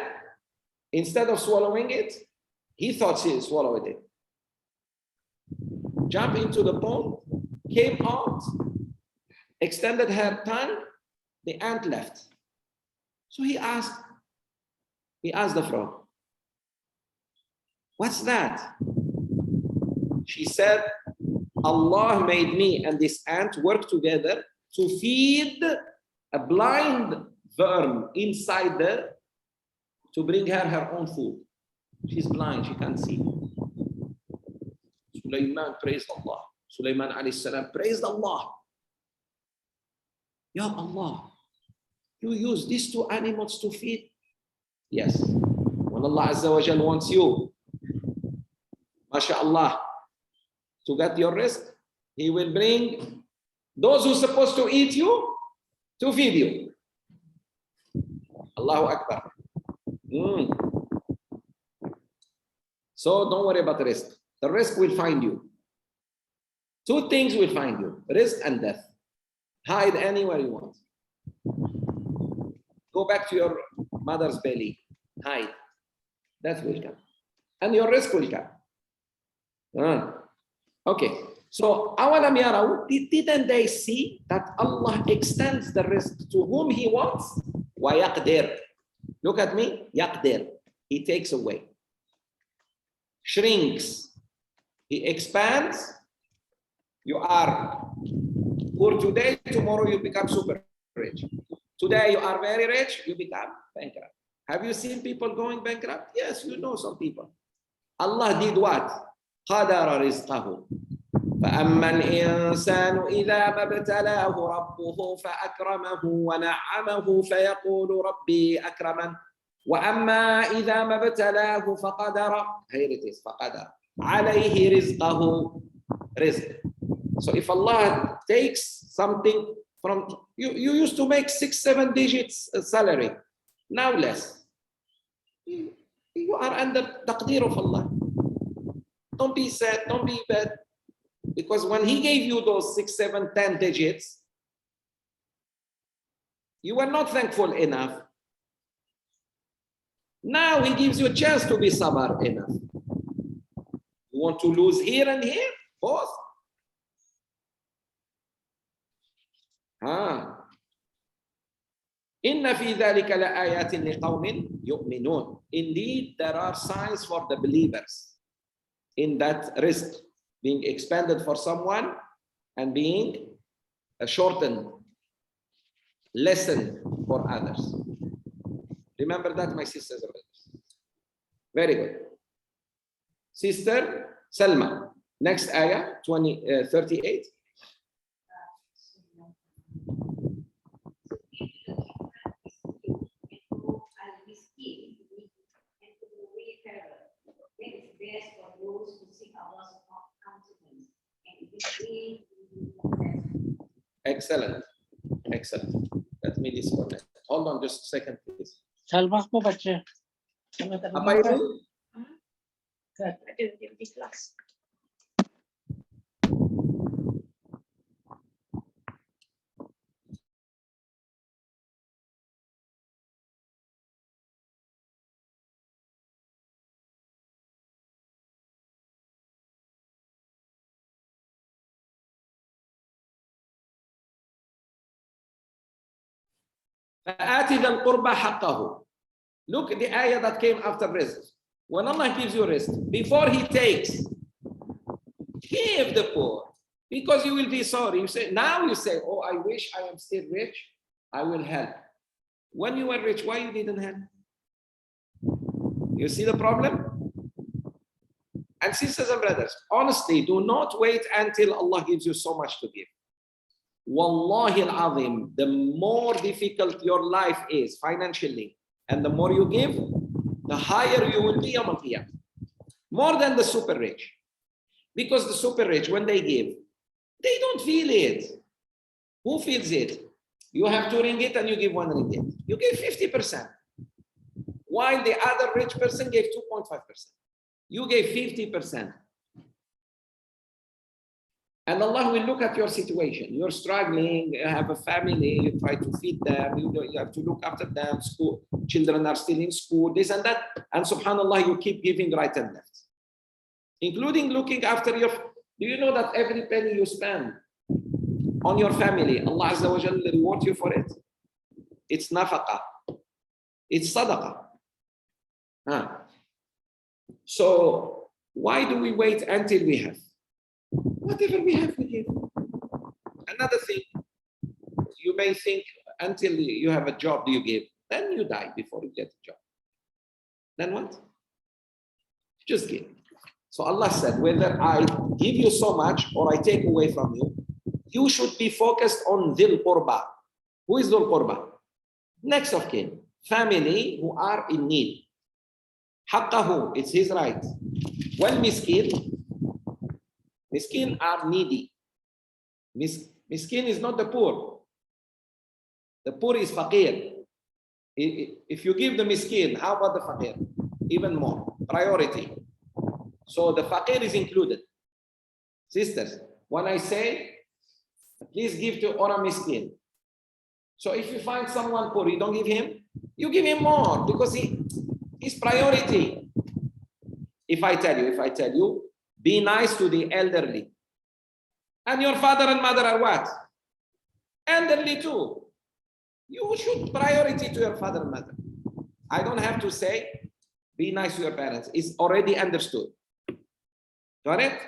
[SPEAKER 1] instead of swallowing it, he thought she swallowed it. Jumped into the pond, came out, extended her tongue, the ant left. So he asked the frog, "What's that?" She said, "Allah made me and this ant work together to feed a blind worm inside there to bring her her own food. She's blind, she can't see." Sulaiman praised Allah. Sulaiman alayhi salam praised Allah. Ya Allah, you use these two animals to feed? Yes. When Allah Azza wa Jal wants you, MashaAllah, to get your risk, He will bring those who are supposed to eat you to feed you. Allahu Akbar. So don't worry about the risk. The risk will find you. Two things will find you, risk and death. Hide anywhere you want. Go back to your mother's belly. Hide. Death will come. And your risk will come. Okay. So, awalam yaraw, didn't they see that Allah extends the risk to whom He wants? Wa yaqdir. Look at me. Yaqdir. He takes away. Shrinks. He expands. You are poor today, tomorrow you become super rich. Today you are very rich, you become bankrupt. Have you seen people going bankrupt? Yes, you know some people. Allah did what? قدر رزقه فأما الإنسان إذا ما ابتلاه ربه فأكرمه ونعمه فيقول ربي أكرمن وأما إذا ما ابتلاه فقدر here it is فقدر عليه رزقه رزق. So if Allah takes something from you, you used to make 6-7 digits salary, now less. You are under taqdeer of Allah. Don't be sad, don't be bad. Because when He gave you those 6, 7, 10 digits, you were not thankful enough. Now He gives you a chance to be sabar enough. You want to lose here and here? Both. إن في ذلك لآيات لقوم يؤمنون. Indeed, there are signs for the believers in that risk being expanded for someone and being shortened, lessened for others. Remember that, my sisters and brothers. Very good. Sister Salma, next ayah, 38. Excellent. Excellent. Let me disconnect. Hold on just a second, please.
[SPEAKER 8] Salma mo baca.
[SPEAKER 1] Apa itu?
[SPEAKER 7] Ada di kelas.
[SPEAKER 1] فآتِ ذا القربى حقه. Look at the ayah that came after rizq. When Allah gives you rizq, before He takes, give the poor. Because you will be sorry. You say, now you say, oh, I wish I am still rich. I will help. When you were rich, why you didn't help? You see the problem? And sisters and brothers, honestly, do not wait until Allah gives you so much to give. Wallahi al-azim, the more difficult your life is financially, and the more you give, the higher you will be yawm al-qiyamah. More than the super rich. Because the super rich, when they give, they don't feel it. Who feels it? You have 2 ringgit and you give 1 ringgit. You give 50%. while the other rich person gave 2.5%. You gave 50%. And Allah will look at your situation. You're struggling, you have a family, you try to feed them, you have to look after them, school, children are still in school, this and that. And subhanAllah, you keep giving right and left. Including looking after your, do you know that every penny you spend on your family, Allah Azza wa Jalla will reward you for it? It's nafaqah. It's sadaqah. So why do we wait until we have? Whatever we have, we give. Another thing, you may think until you have a job, you give. Then you die before you get a job. Then what? Just give. So Allah said, whether I give you so much or I take away from you, you should be focused on dhil qurba. Who is dhil qurba? Next of kin. Family who are in need. Haqqahu, it's his right. Well, miskin are needy. Miskin is not the poor. The poor is faqir. If you give the miskin, how about the faqir? Even more, priority. So the faqir is included. Sisters, when I say, please give to Ora miskin. So if you find someone poor, you don't give him, you give him more because his priority. If I tell you, be nice to the elderly. And your father and mother are what? Elderly too. You should priority to your father and mother. I don't have to say, be nice to your parents. It's already understood. Got it?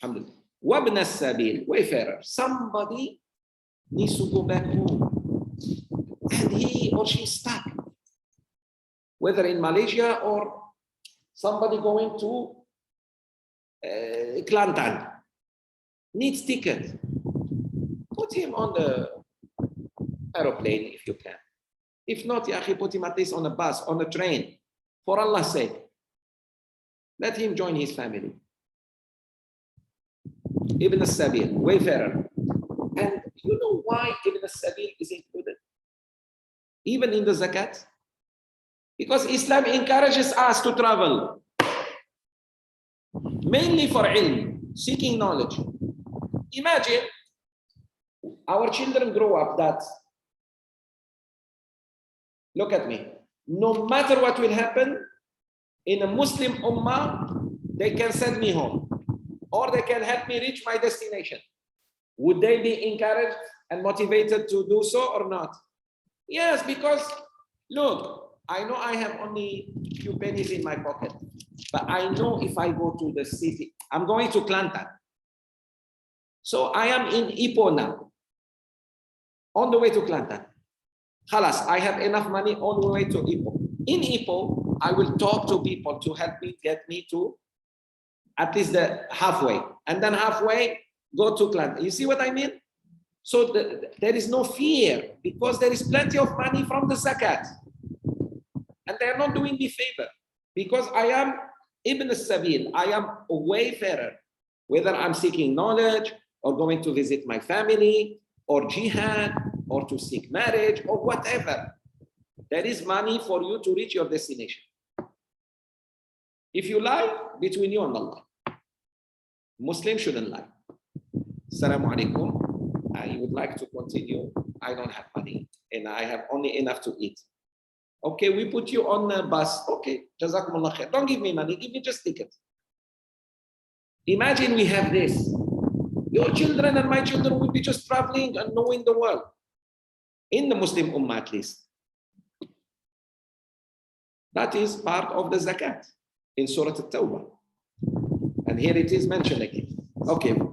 [SPEAKER 1] Alhamdulillah. Wabna sabil, wayfarer. Somebody needs to go back home. And he or she is stuck. Whether in Malaysia or somebody going to Kelantan. Needs ticket. Put him on the aeroplane if you can. If not, put him at least on a bus, on a train. For Allah's sake. Let him join his family. Ibn al-Sabil, wayfarer. And you know why Ibn al-Sabil is included? Even in the zakat? Because Islam encourages us to travel. Mainly for ilm, seeking knowledge. Imagine our children grow up that, look at me, no matter what will happen, in a Muslim ummah, they can send me home or they can help me reach my destination. Would they be encouraged and motivated to do so or not? Yes, because look, I know I have only a few pennies in my pocket, but I know if I go to the city, I'm going to Kelantan. So I am in Ipoh now, on the way to Kelantan. Khalas, I have enough money on the way to Ipoh. In Ipoh, I will talk to people to help me get me to at least the halfway. And then halfway, go to Kelantan. You see what I mean? So there is no fear because there is plenty of money from the zakat. And they are not doing me favor because I am Ibn al-Sabil. I am a wayfarer. Whether I'm seeking knowledge or going to visit my family or jihad or to seek marriage or whatever. There is money for you to reach your destination. If you lie, between you and Allah. Muslims shouldn't lie. Assalamu alaikum. I would like to continue. I don't have money and I have only enough to eat. Okay, we put you on a bus. Okay, Jazakumullah khair. Don't give me money, give me just ticket. Imagine we have this. Your children and my children will be just traveling and knowing the world. In the Muslim Ummah at least. That is part of the zakat in Surah At-Tawbah. And here it is mentioned again. Okay.
[SPEAKER 2] The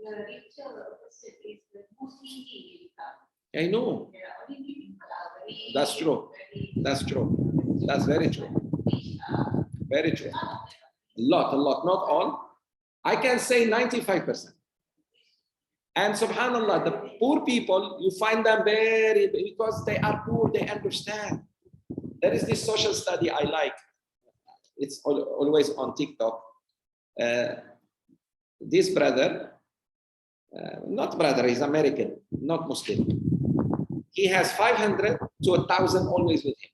[SPEAKER 2] richer person is the most needy.
[SPEAKER 1] I know. That's true. That's true. That's very true. Very true. A lot, not all. I can say 95%. And subhanAllah, the poor people, you find them very, because they are poor, they understand. There is this social study I like. It's always on TikTok. This brother, not brother, he's American, not Muslim. he has 500 to 1,000 always with him.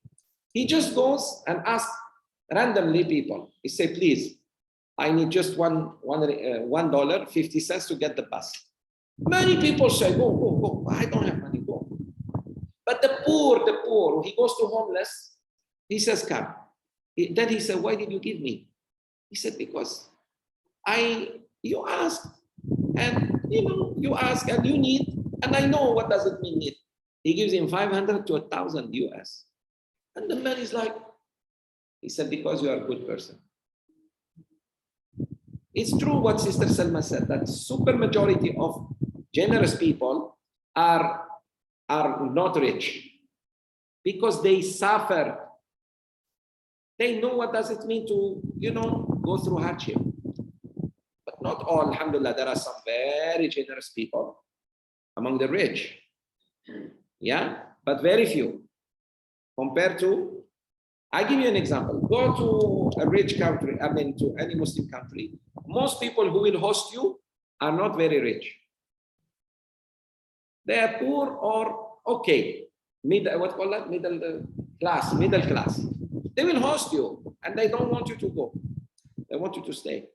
[SPEAKER 1] He just goes and asks randomly people. He say, please, I need just $1.50 to get the bus. Many people say, go, go, go. I don't have money, go. But the poor, he goes to homeless. He says, come. Then he said, why did you give me? He said, because you asked, and you ask and you need, and I know what does it mean need. He gives him 500 to 1,000 US. And the man is like, he said, because you are a good person. It's true what Sister Selma said, that super majority of generous people are not rich because they suffer. They know what does it mean to, go through hardship. But not all, alhamdulillah, there are some very generous people among the rich. Yeah, but very few. Compared to, I give you an example. Go to a rich country, to any Muslim country. Most people who will host you are not very rich. They are poor or okay, middle class. They will host you and they don't want you to go. They want you to stay.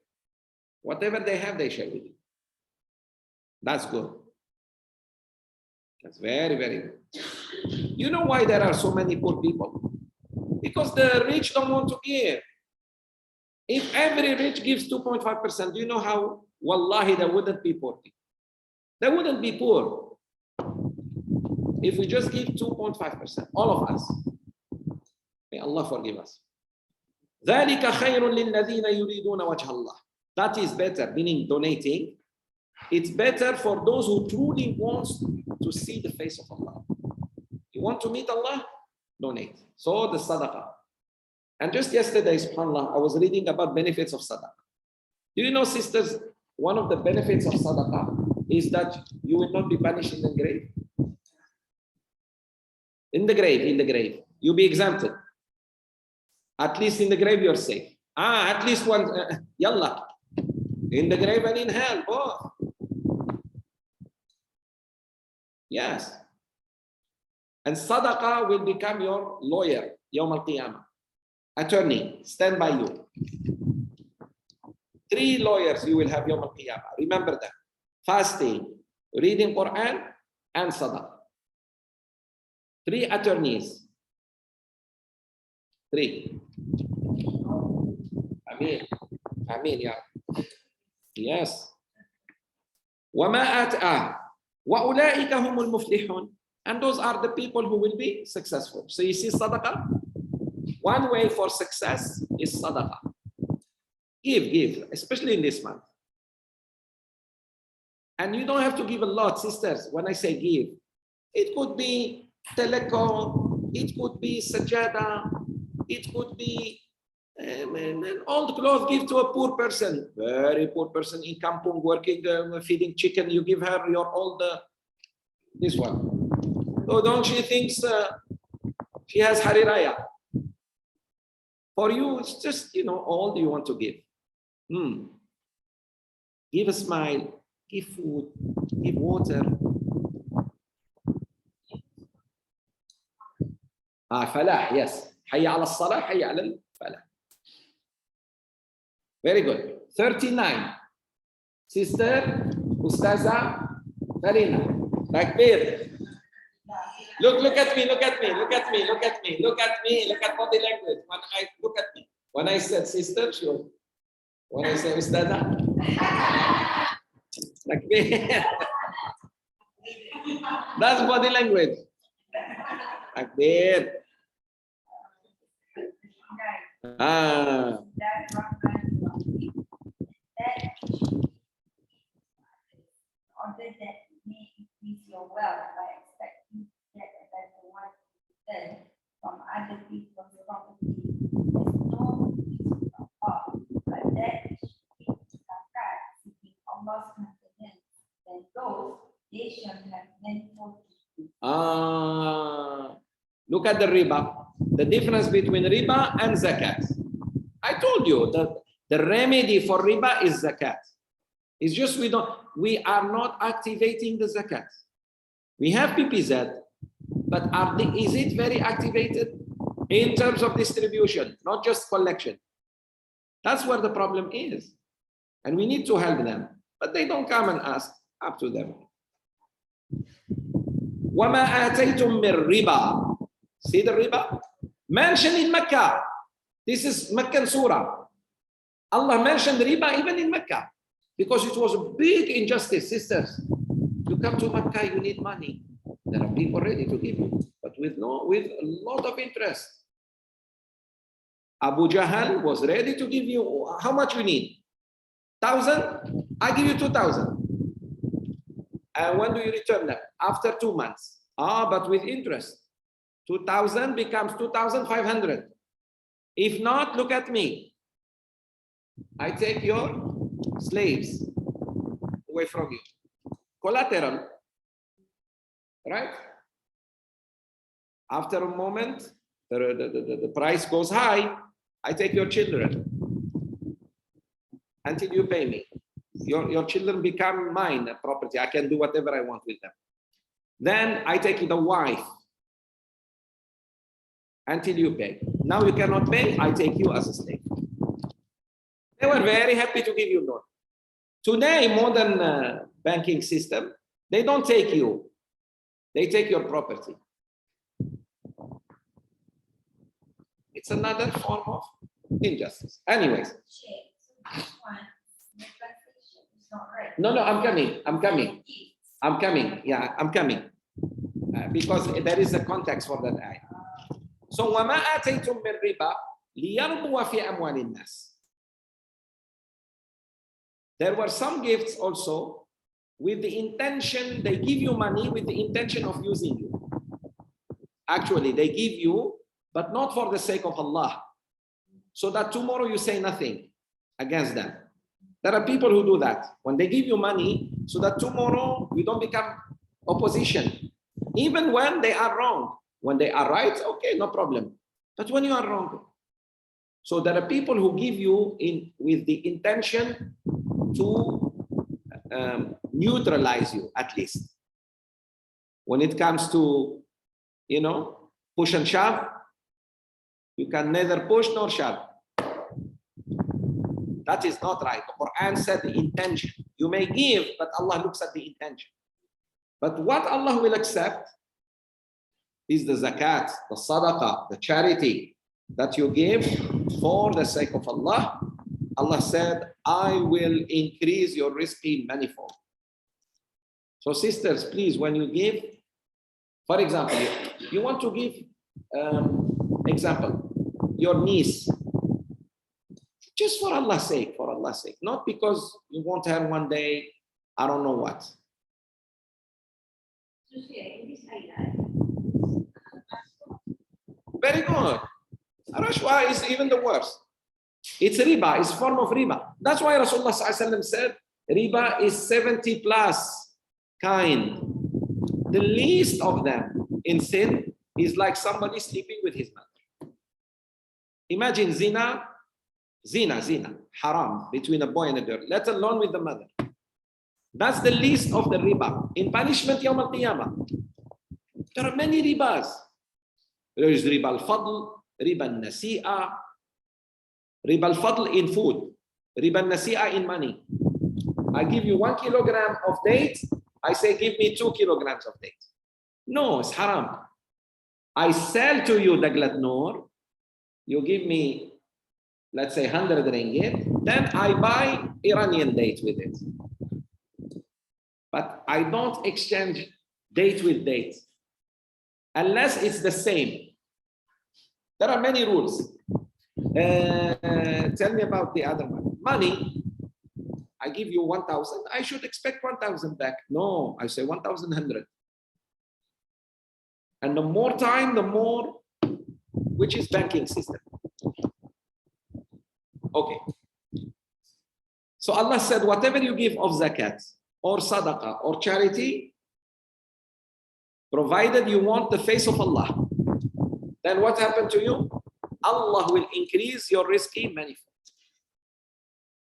[SPEAKER 1] Whatever they have, they share with you. That's good. That's very, very good. You know why there are so many poor people? Because the rich don't want to give. If every rich gives 2.5%, do you know how? Wallahi, there wouldn't be poor people. There wouldn't be poor. If we just give 2.5%, all of us. May Allah forgive us. ذَلِكَ خَيْرٌ لِلَّذِينَ يُرِيدُونَ وَجْهَ اللَّهِ. That is better, meaning donating. It's better for those who truly want to see the face of Allah. You want to meet Allah? Donate. So the sadaqah. And just yesterday, subhanAllah, I was reading about benefits of sadaqah. Do you know, sisters, one of the benefits of sadaqah is that you will not be punished in the grave. In the grave, you'll be exempted. At least in the grave, you're safe. At least one, yallah. In the grave and in hell, both. Yes. And sadaqah will become your lawyer, Yawm al-Qiyamah. Attorney, stand by you. 3 lawyers you will have Yawm al-Qiyamah. Remember that. Fasting, reading Qur'an, and sadaqah. 3 attorneys. 3. Ameen, yeah. Yes. وَأُولَٰئِكَ هُمُ الْمُفْلِحُونَ. And those are the people who will be successful. So you see sadaqah? One way for success is sadaqah. Give, especially in this month. And you don't have to give a lot, sisters. When I say give, it could be telecom, it could be sajada, it could be old clothes. Give to a poor person, very poor person in kampung working, feeding chicken. You give her your old, this one. So don't she thinks she has Hari Raya? For you, it's just, all you want to give. Give a smile, give food, give water. Falah, yes. Hayya ala salah, hayya ala falah. Very good. 39. Sister Ustaza Farina. Takbir. Look at me. Look at body language. Look at me. When I said sister, sure. When I say Ustaza, Takbir. That's body language. Takbir.
[SPEAKER 2] Order that may increase your wealth by expecting to get a better one return from other people's property. There's no reason of all, but that is zakat, seeking Allah's confidence, then those they shall have manifold riches.
[SPEAKER 1] Look at the riba. The difference between riba and zakat. I told you that the remedy for riba is zakat. It's just we are not activating the zakat. We have PPZ, But is it very activated in terms of distribution, not just collection? That's where the problem is. And we need to help them. But they don't come and ask, up to them. وَمَا آتَيْتُم مِّن رِبَا. See the riba? Mentioned in Mecca. This is Meccan Surah. Allah mentioned riba even in Mecca. Because it was a big injustice, sisters. You come to Mecca, you need money. There are people ready to give you, but with a lot of interest. Abu Jahl was ready to give you, how much you need? 1,000? I give you 2,000. And when do you return them? After 2 months. But with interest. 2,000 becomes 2,500. If not, look at me. I take your slaves away from you. Collateral. Right? After a moment, the price goes high. I take your children until you pay me. Your children become mine property. I can do whatever I want with them. Then I take the wife until you pay. Now you cannot pay, I take you as a slave. They were very happy to give you loan. Today, modern banking system, they don't take you. They take your property. It's another form of injustice. Anyways. No, I'm coming. Yeah, I'm coming. Because there is a context for that ayah. So, وَمَا آتَيْتُم مِّن رِبَا لِيَرْبُوَ فِي أَمْوَالِ النَّاسِ. There were some gifts also with the intention, they give you money with the intention of using you. Actually, they give you, but not for the sake of Allah. So that tomorrow you say nothing against them. There are people who do that. When they give you money, so that tomorrow you don't become opposition. Even when they are wrong. When they are right, okay, no problem. But when you are wrong. So there are people who give you with the intention to neutralize you, at least. When it comes to, push and shove, you can neither push nor shove. That is not right. The Qur'an said the intention. You may give, but Allah looks at the intention. But what Allah will accept is the zakat, the sadaqah, the charity that you give for the sake of Allah. Allah said, I will increase your rizqi manifold. So sisters, please, when you give, for example, you want to give, example, your niece, just for Allah's sake, not because you want her one day, I don't know what. Very good. Rashwa is even the worst. It's riba, it's a form of riba. That's why Rasulullah said, riba is 70 plus kind. The least of them in sin is like somebody sleeping with his mother. Imagine zina, haram between a boy and a girl, let alone with the mother. That's the least of the riba. In punishment, Yawm al-Qiyamah. There are many ribas. There is riba al-fadl, riba al-nasi'a, riba al-fadl in food, riba al-nasi'a in money. I give you 1 kilogram of dates, I say give me 2 kilograms of dates. No, it's haram. I sell to you Daglat Noor, you give me, let's say 100 ringgit, then I buy Iranian date with it. But I don't exchange date with date unless it's the same. There are many rules. Tell me about the other one. Money, I give you 1,000, I should expect 1,000 back. No, I say 1,100. And the more time, the more, which is banking system. Okay. So Allah said, whatever you give of zakat, or sadaqah, or charity, provided you want the face of Allah, then what happened to you? Allah will increase your rizqi manifold.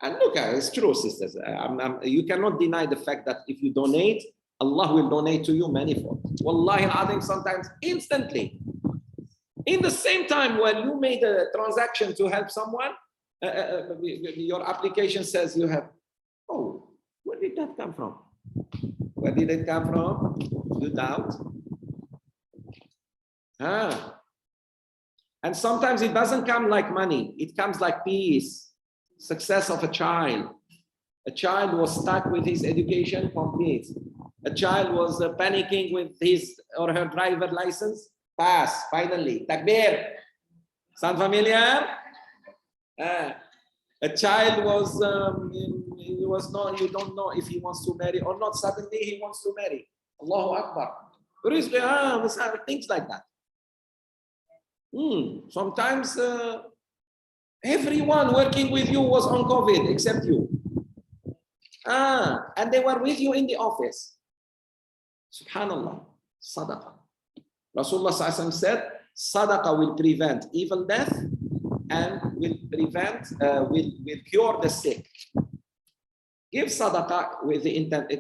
[SPEAKER 1] And look, it's true, sisters. You cannot deny the fact that if you donate, Allah will donate to you manifold. Wallahi al-Azim, sometimes instantly. In the same time when you made a transaction to help someone, your application says you have, oh, where did that come from? Where did it come from? You doubt? And sometimes it doesn't come like money. It comes like peace, success of a child. A child was stuck with his education complete. A child was panicking with his or her driver license. Pass, finally. Takbir. Sound familiar? A child was not, you don't know if he wants to marry or not. Suddenly he wants to marry. Allahu Akbar. Things like that. Sometimes everyone working with you was on COVID except you. And they were with you in the office. Subhanallah. Sadaqah. Rasulullah ﷺ said, Sadaqah will prevent evil death and will cure the sick. Give Sadaqah with the intent,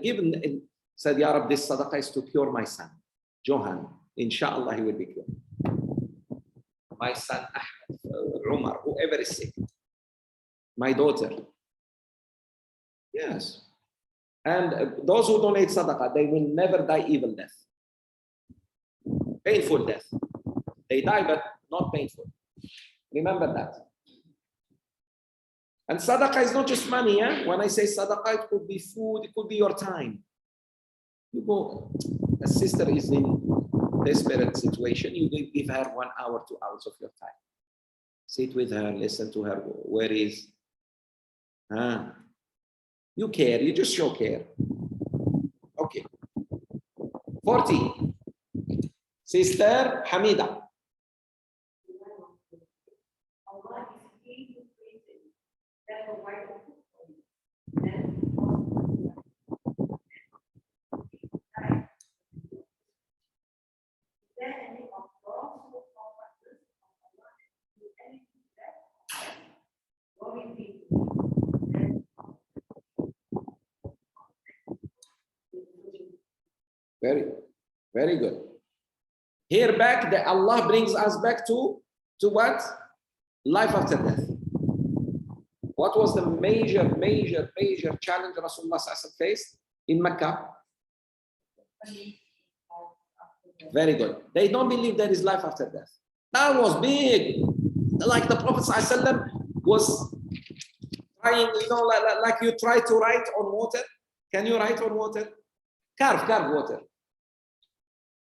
[SPEAKER 1] said, Ya Rabbi, this Sadaqah is to cure my son, Johan. Inshallah, he will be cured. My son, Ahmed, Umar, whoever is sick. My daughter. Yes. And those who donate Sadaqah, they will never die evil death. Painful death. They die, but not painful. Remember that. And Sadaqah is not just money. When I say Sadaqah, it could be food, it could be your time. You go, a sister is in desperate situation, you give her 1 hour, 2 hours of your time. Sit with her, listen to her, where is? You care, you just show care. Okay. 40. Sister Hamida. Very good. Here back, that Allah brings us back to what? Life after death. What was the major challenge Rasulullah faced in Mecca? Very good. They don't believe there is life after death. That was big. Like the Prophet ﷺ was trying, like you try to write on water. Can you write on water? Carve water.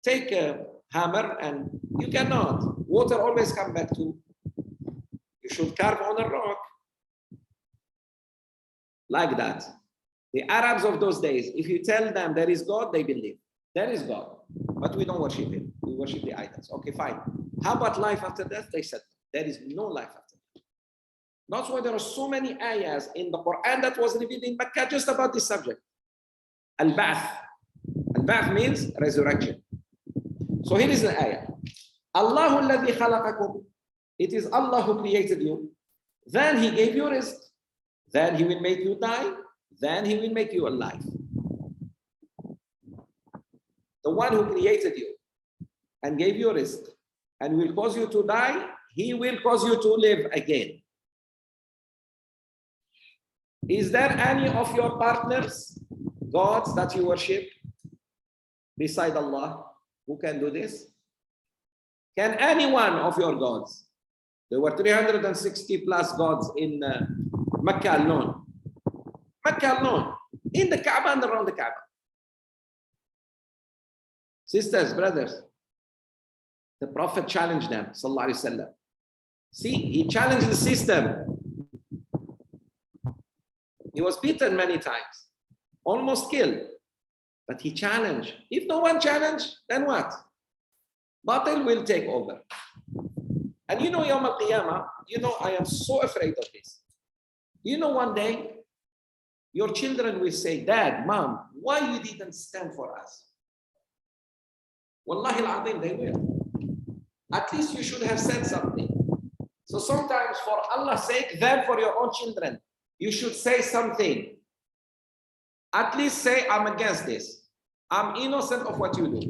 [SPEAKER 1] Take a hammer and you cannot. Water always come back to. You should carve on a rock. Like that. The Arabs of those days, if you tell them there is God, they believe. There is God, but we don't worship him. We worship the idols. Okay, fine. How about life after death? They said, there is no life after death. That's why there are so many ayahs in the Qur'an that was revealed in Mecca just about this subject. Al-Ba'th. Al-Ba'th means resurrection. So here is the ayah. Allahu alladhi khalaqakum. It is Allah who created you. Then he gave you rizq. Then he will make you die. Then he will make you alive. The one who created you and gave you rizq and will cause you to die, he will cause you to live again. Is there any of your partners, gods that you worship beside Allah, who can do this? Can any one of your gods? There were 360 plus gods in Mecca alone. Mecca alone. In the Kaaba and around the Kaaba. Sisters, brothers, the Prophet challenged them, sallallahu alaihi wasallam. See, he challenged the system. He was beaten many times, almost killed, but he challenged. If no one challenged, then what? Batil will take over. And you know, Yawm al-Qiyamah, I am so afraid of this. One day, your children will say, Dad, Mom, why you didn't stand for us? Wallahi al-Azim, they will. At least you should have said something. So sometimes for Allah's sake, then for your own children, you should say something. At least say, I'm against this. I'm innocent of what you do.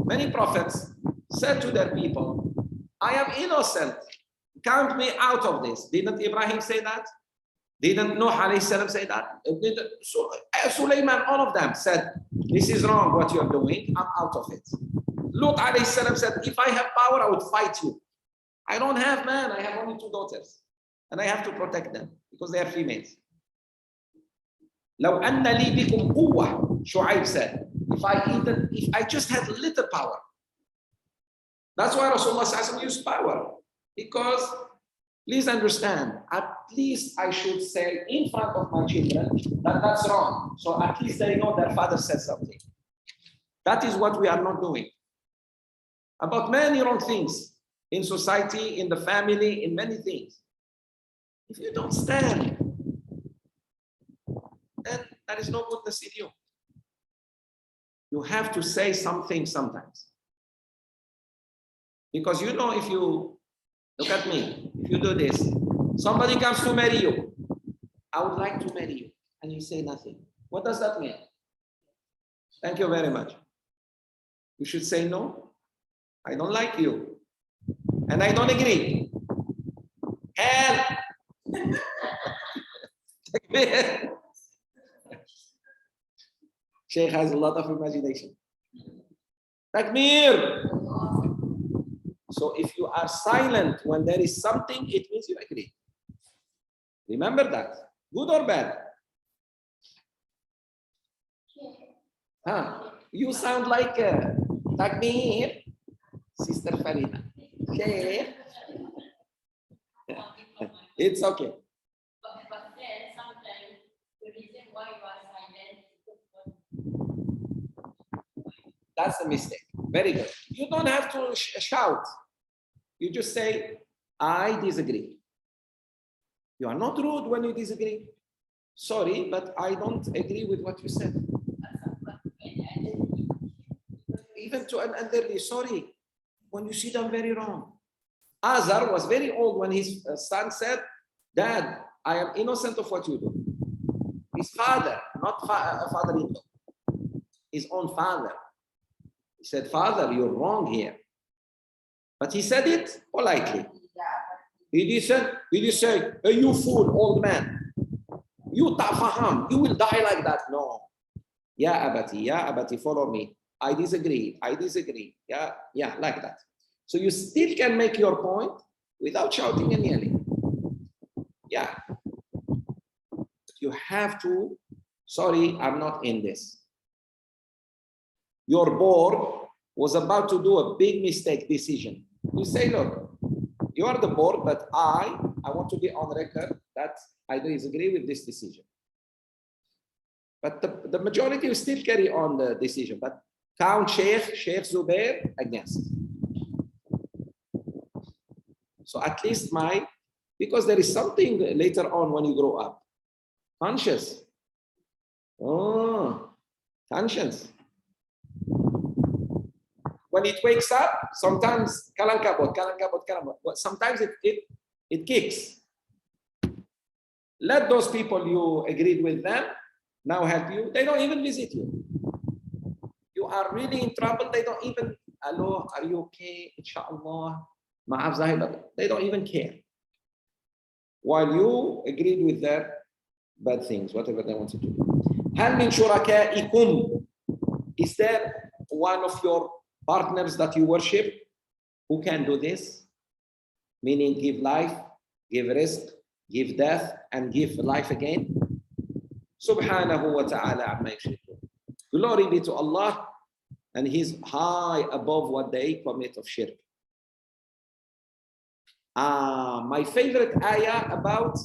[SPEAKER 1] Many prophets said to their people, I am innocent. Count me out of this. Didn't Ibrahim say that? Didn't Nuh alayhi salam say that? Sulaiman, all of them said, this is wrong what you're doing. I'm out of it. Lut alayhi salam said, if I have power, I would fight you. I don't have man. I have only 2 daughters. And I have to protect them because they are females. لو أن لي بكم قوة, Shu'aib said, if I just had little power. That's why Rasulullah used power. Because, please understand, at least I should say in front of my children that that's wrong. So at least they know their father said something. That is what we are not doing. About many wrong things in society, in the family, in many things. If you don't stand, then there is no goodness in you. You have to say something sometimes. Because you know, if you, look at me, if you do this, somebody comes to marry you. I would like to marry you. And you say nothing. What does that mean? Thank you very much. You should say no. I don't like you. And I don't agree. Hell. Sheikh has a lot of imagination. Takbir. So if you are silent when there is something, it means you agree. Remember that. Good or bad? Huh? You sound like Takbir, Sister Farina. Sheikh. It's okay.
[SPEAKER 2] But then sometimes the reason why you are silent is
[SPEAKER 1] That's a mistake. Very good. You don't have to shout. You just say, I disagree. You are not rude when you disagree. Sorry, but I don't agree with what you said. Even to an elderly, sorry, when you see them very wrong. Azar was very old when his son said, Dad, I am innocent of what you do. His father, not father-in-law, his own father. He said, Father, you're wrong here. But he said it politely. He didn't say, hey, you fool, old man. You ta'faham, you will die like that. No. Ya abati, follow me. I disagree. Yeah, like that. So you still can make your point without shouting and yelling. Yeah. You have to, sorry, I'm not in this. Your board was about to do a big mistake decision. You say, look, you are the board, but I want to be on record that I disagree with this decision. But the majority will still carry on the decision, but count Sheikh Zoubir against. So at least because there is something later on when you grow up. Conscious. Oh, conscience. When it wakes up, sometimes kalangkabot. Sometimes it kicks. Let those people you agreed with them now help you. They don't even visit you. You are really in trouble. They don't even, hello, are you okay? Inshallah. They don't even care. While you agreed with their bad things, whatever they want to do. هل من شركائكم? Is there one of your partners that you worship who can do this? Meaning give life, give risk, give death, and give life again? Subhanahu wa ta'ala amma yushrikun. Glory be to Allah, and He's high above what they commit of shirk. My favorite ayah about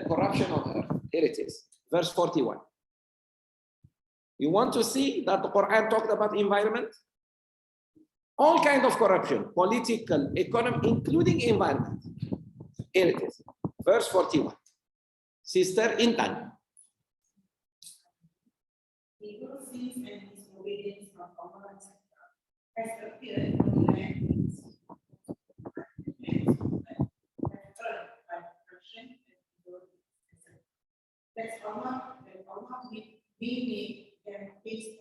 [SPEAKER 1] corruption on earth. Here it is, verse 41. You want to see that the Qur'an talked about environment? All kinds of corruption, political, economic, including environment. Here it is, verse 41. Sister Intan.
[SPEAKER 8] Evil sins and disobedience from common has appeared in the land Let's Allah we make them face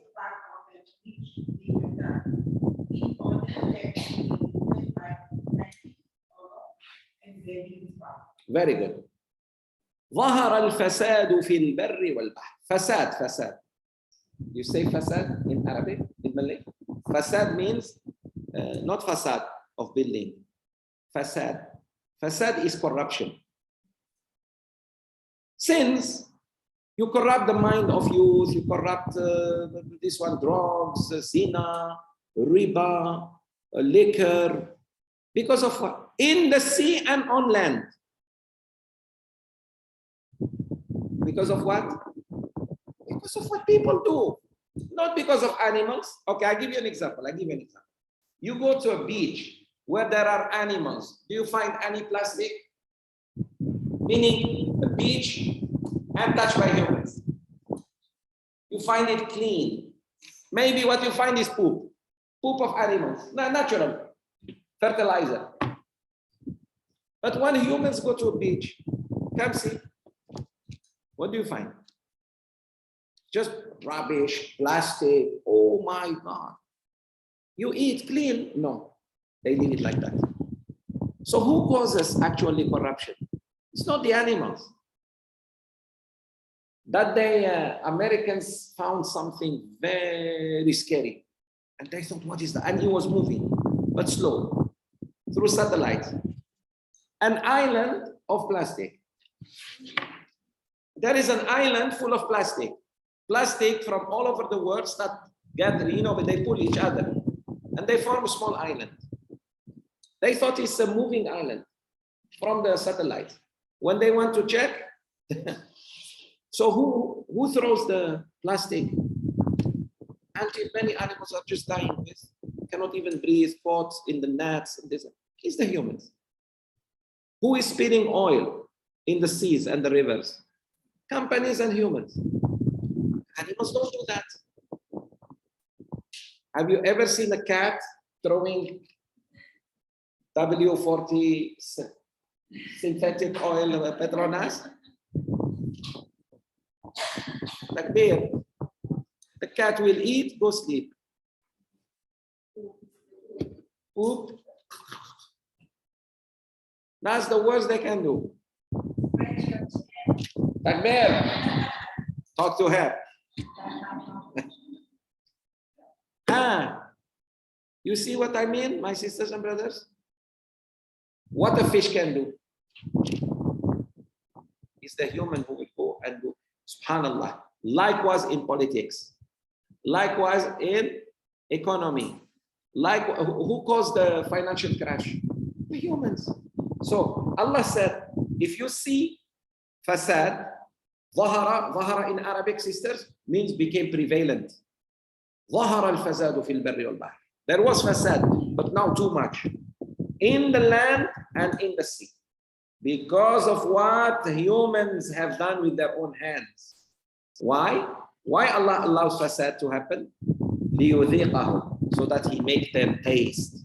[SPEAKER 1] Very good. ظهر الفساد في البر والبحر. Fasad. You say fasad in Arabic, in Malay? Fasad means not facade of building. Fasad. Fasad is corruption. Since you corrupt the mind of youth, you corrupt this one, drugs, zina, riba, liquor, because of what? In the sea and on land. Because of what? Because of what people do, not because of animals. Okay, I'll give you an example. You go to a beach where there are animals. Do you find any plastic? Meaning a beach untouched by humans. You find it clean. Maybe what you find is poop of animals, natural fertilizer. But when humans go to a beach, come see, what do you find? Just rubbish, plastic. Oh my God. You eat clean? No, they leave it like that. So who causes actually corruption? It's not the animals. That day, Americans found something very scary. And they thought, what is that? And it was moving, but slow, through satellite. An island of plastic. There is an island full of plastic. Plastic from all over the world start gathering, but they pull each other. And they form a small island. They thought it's a moving island from the satellite. When they want to check, so who throws the plastic? Until many animals are just dying with, cannot even breathe, caught in the nets. It's the humans. Who is spilling oil in the seas and the rivers? Companies and humans. Animals don't do that. Have you ever seen a cat throwing W40 synthetic oil Petronas? Like bear. The cat will eat, go sleep. Poop. That's the worst they can do. Like bear. Talk to her. You see what I mean, my sisters and brothers? What a fish can do. It's the human who will go and do. Subhanallah. Likewise in politics. Likewise in economy. Who caused the financial crash? The humans. So Allah said, if you see fasad, ظهر in Arabic, sisters, means became prevalent. ظهر الفساد في البر والبحر. There was fasad, but now too much. In the land and in the sea. Because of what humans have done with their own hands. Why? Why Allah allows fasad to happen? لِيُذِيقَهُمْ, so that He make them taste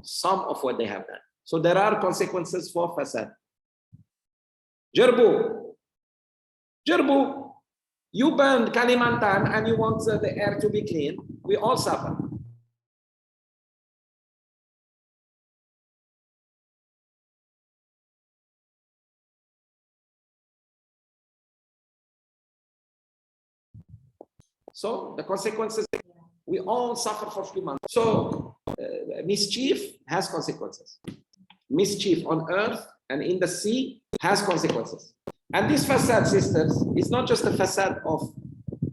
[SPEAKER 1] some of what they have done. So there are consequences for fasad. Jerbu. You burn Kalimantan and you want the air to be clean. We all suffer. So the consequences, we all suffer for a few months. So mischief has consequences. Mischief on earth and in the sea has consequences. And this fasad, sisters, is not just a fasad of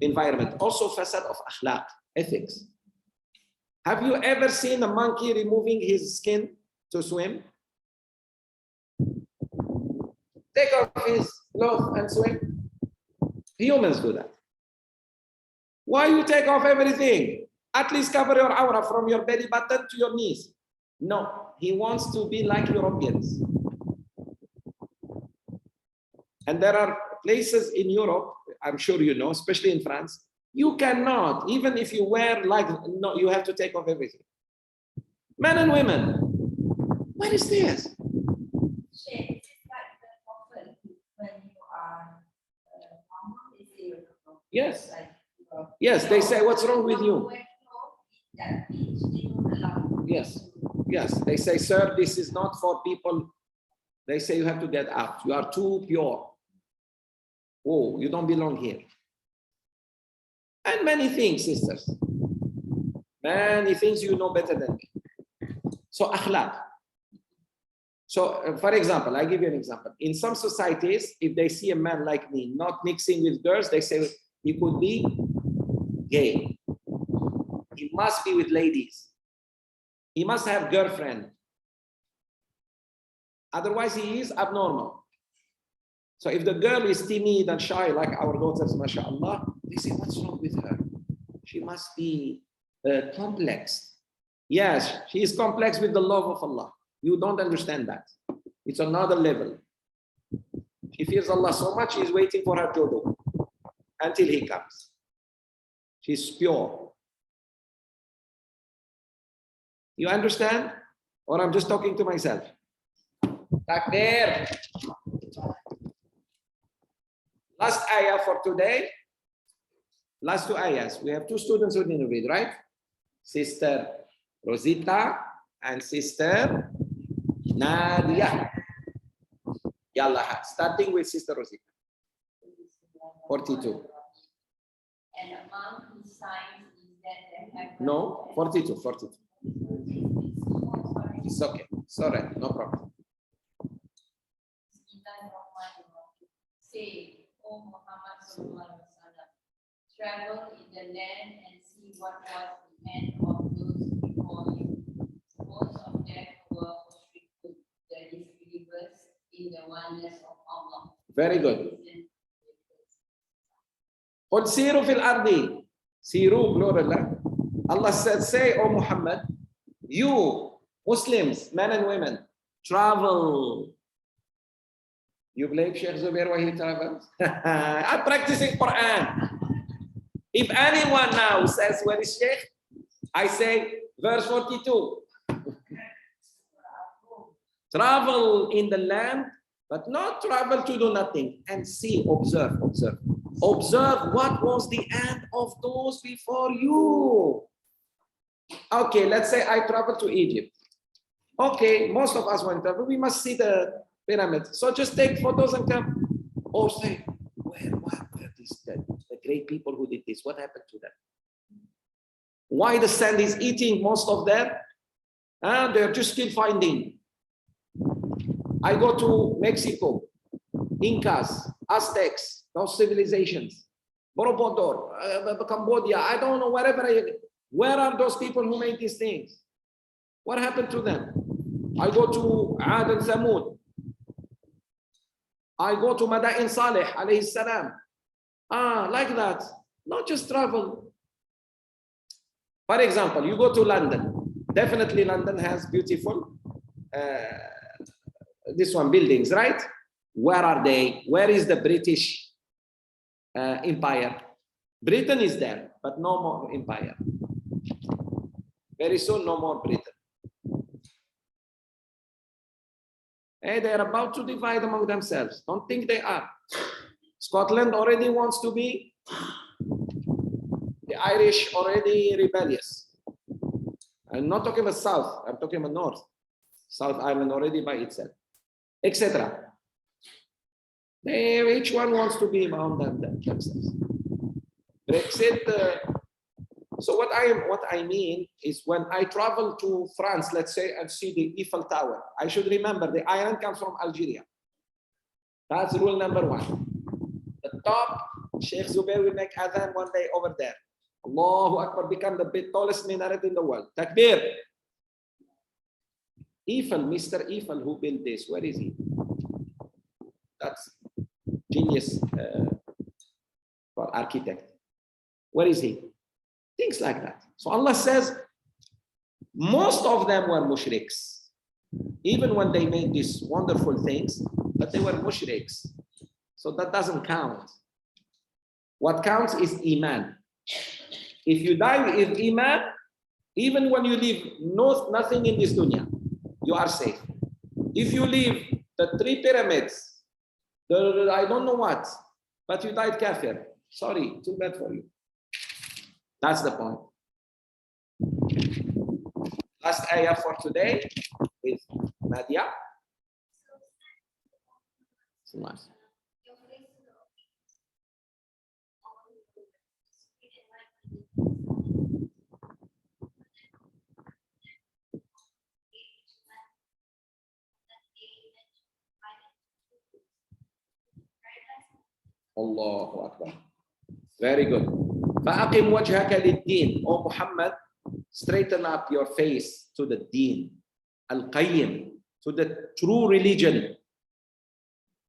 [SPEAKER 1] environment, also fasad of akhlaq, ethics. Have you ever seen a monkey removing his skin to swim? Take off his clothes and swim. Humans do that. Why you take off everything? At least cover your aura from your belly button to your knees. No, he wants to be like Europeans. And there are places in Europe, I'm sure you know, especially in France, you cannot, even if you wear like, no, you have to take off everything. Men and women. What is this? Yes. Yes, they say, what's wrong with you? Yes. Yes, they say, sir, this is not for people They say you have to get out. You are too pure. Oh, you don't belong here. And many things, sisters. Many things you know better than me. So akhlaq. So for example, I give you an example. In some societies, if they see a man like me not mixing with girls, they say he could be gay. He must be with ladies. He must have girlfriend. Otherwise, he is abnormal. So if the girl is timid and shy, like our daughters, mashallah, they say, what's wrong with her? She must be complex. Yes, she is complex with the love of Allah. You don't understand that. It's another level. She fears Allah so much, she's waiting for her jodoh until he comes. She's pure. You understand? Or I'm just talking to myself? Takbir. Last ayah for today. Last two ayahs. We have two students who didn't read, right? Sister Rosita and Sister Nadia. Yallah. Starting with Sister Rosita. 42.
[SPEAKER 2] And among his signs is that the heaven.
[SPEAKER 1] No, 42. 42. It's okay. Sorry, no problem.
[SPEAKER 2] Say, O Muhammad sallallahu alaihi wasallam, travel in the land and see what was the end of those before you. Most of them were restricted, that is, believers in the oneness of Allah.
[SPEAKER 1] Very good. قل سيروا في الأرض. سيروا plural. Allah said, say, O Muhammad, you Muslims, men and women, travel. You blame Sheikh Zoubir when he travels? I'm practicing Qur'an. If anyone now says, where is Sheikh? I say, verse 42. Travel in the land, but not travel to do nothing. And see, observe, observe. Observe what was the end of those before you. Okay, let's say I travel to Egypt. Okay, most of us want to travel. We must see the pyramids. So just take photos and come. Or say, where these the great people who did this? What happened to them? Why the sand is eating most of them? And they're just still finding. I go to Mexico, Incas, Aztecs, those civilizations, Borobudur, Cambodia, I don't know, wherever where are those people who made these things? What happened to them? I go to Ad and Thamud. I go to Madain Saleh, alayhi salam. Like that. Not just travel. For example, you go to London. Definitely London has beautiful buildings, right? Where are they? Where is the British Empire? Britain is there, but no more empire. Very soon, no more Britain. Hey, they are about to divide among themselves. Don't think they are. Scotland already wants to be. The Irish already rebellious. I'm not talking about South. I'm talking about North. South Ireland already by itself, etc. Each one wants to be among themselves. Brexit. So what I mean is, when I travel to France, let's say, and see the Eiffel Tower, I should remember the iron comes from Algeria. That's rule number one. The top, Sheikh Zoubir will make adhan one day over there. Allahu Akbar, become the tallest minaret in the world. Takbir. Eiffel, Mr. Eiffel, who built this, where is he? That's genius for architect. Where is he? Things like that. So Allah says, most of them were mushriks. Even when they made these wonderful things, but they were mushriks. So that doesn't count. What counts is Iman. If you die with Iman, even when you leave nothing in this dunya, you are safe. If you leave the 3 pyramids, I don't know what, but you died kafir, sorry, too bad for you. That's the point. Last ayah for today is Nadia. It's nice. Allahu Akbar. Very good. فَأَقِمْ وَجْهَكَ لِلدِّينِ. O Muhammad, straighten up your face to the deen. Al-Qayyim, to the true religion.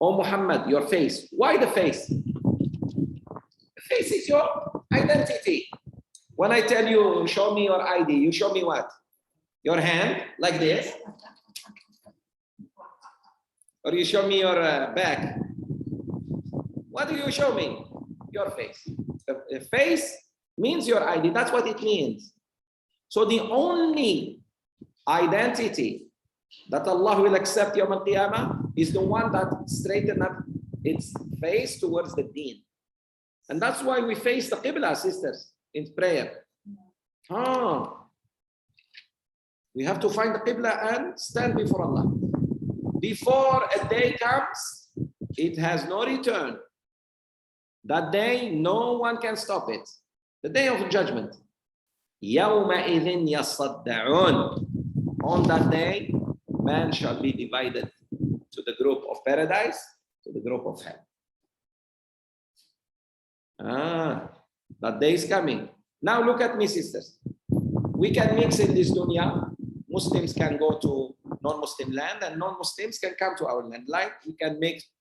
[SPEAKER 1] O Muhammad, your face. Why the face? The face is your identity. When I tell you, show me your ID, you show me what? Your hand, like this? Or you show me your back? What do you show me? Your face. The face means your ID. That's what it means. So the only identity that Allah will accept Yawm al-Qiyamah is the one that straighten up its face towards the deen. And that's why we face the Qibla, sisters, in prayer. We have to find the Qibla and stand before Allah. Before a day comes, it has no return. That day, no one can stop it. The day of judgment. يَوْمَئِذٍ يَصَّدَّعُونَ. On that day, man shall be divided to the group of paradise, to the group of hell. That day is coming. Now look at me, sisters. We can mix in this dunya. Muslims can go to non-Muslim land and non-Muslims can come to our land. Like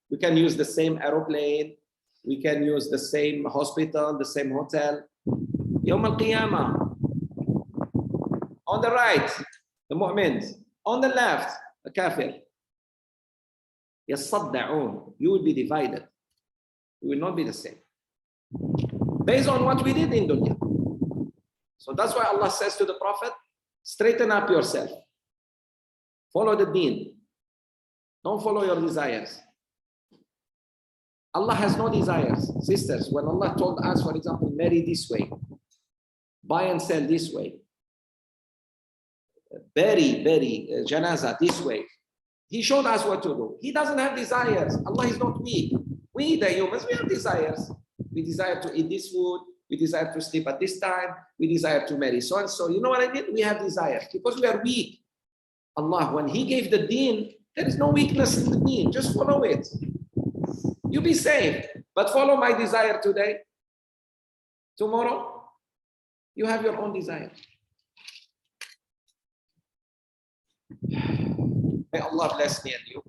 [SPEAKER 1] we can use the same aeroplane, we can use the same hospital, the same hotel. Yawm al-Qiyamah. On the right, the mu'mins. On the left, the kafir. يَصَّدَّعُونَ. You will be divided. You will not be the same. Based on what we did in dunya. So that's why Allah says to the Prophet, straighten up yourself. Follow the deen. Don't follow your desires. Allah has no desires. Sisters, when Allah told us, for example, marry this way, buy and sell this way, bury janazah this way, He showed us what to do. He doesn't have desires. Allah is not weak. We, the humans, we have desires. We desire to eat this food. We desire to sleep at this time. We desire to marry so and so. You know what I mean? We have desires because we are weak. Allah, when He gave the deen, there is no weakness in the deen. Just follow it. You be safe. But follow my desire today. Tomorrow, you have your own desire. May Allah bless me and you.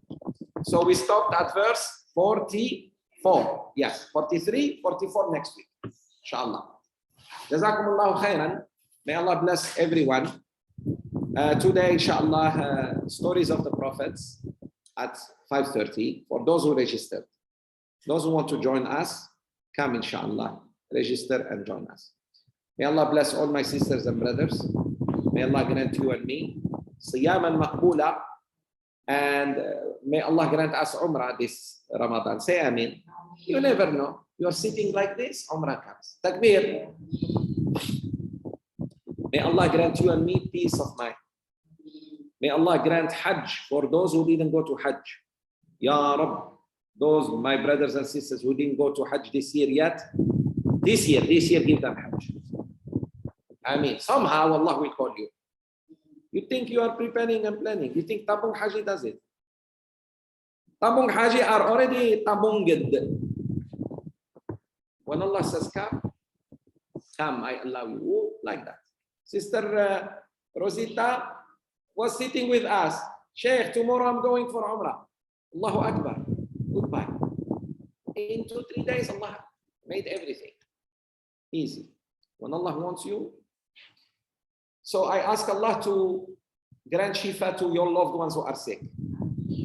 [SPEAKER 1] So we stopped at verse 44. Yes, 43, 44 next week. Inshallah. Jazakumullahu khairan. May Allah bless everyone. Today, inshallah, stories of the prophets at 5:30 for those who registered. Those who want to join us, come inshallah. Register and join us. May Allah bless all my sisters and brothers. May Allah grant you and me Siyaman Maqbula. And may Allah grant us Umrah this Ramadan. Say Ameen. You never know. You are sitting like this, Umrah comes. Takbir. May Allah grant you and me peace of mind. May Allah grant Hajj for those who didn't go to Hajj. Ya Rabb. Those, my brothers and sisters who didn't go to Hajj this year yet, this year, give them Hajj. Ameen. Somehow Allah will call you. You think you are preparing and planning. You think Tabung Haji does it. Tabung Haji are already tabunged. When Allah says come, I allow you. Ooh, like that. Sister Rosita was sitting with us. Sheikh, tomorrow I'm going for Umrah. Allahu Akbar. Goodbye. In 2-3 days, Allah made everything easy. When Allah wants you. So I ask Allah to grant Shifa to your loved ones who are sick.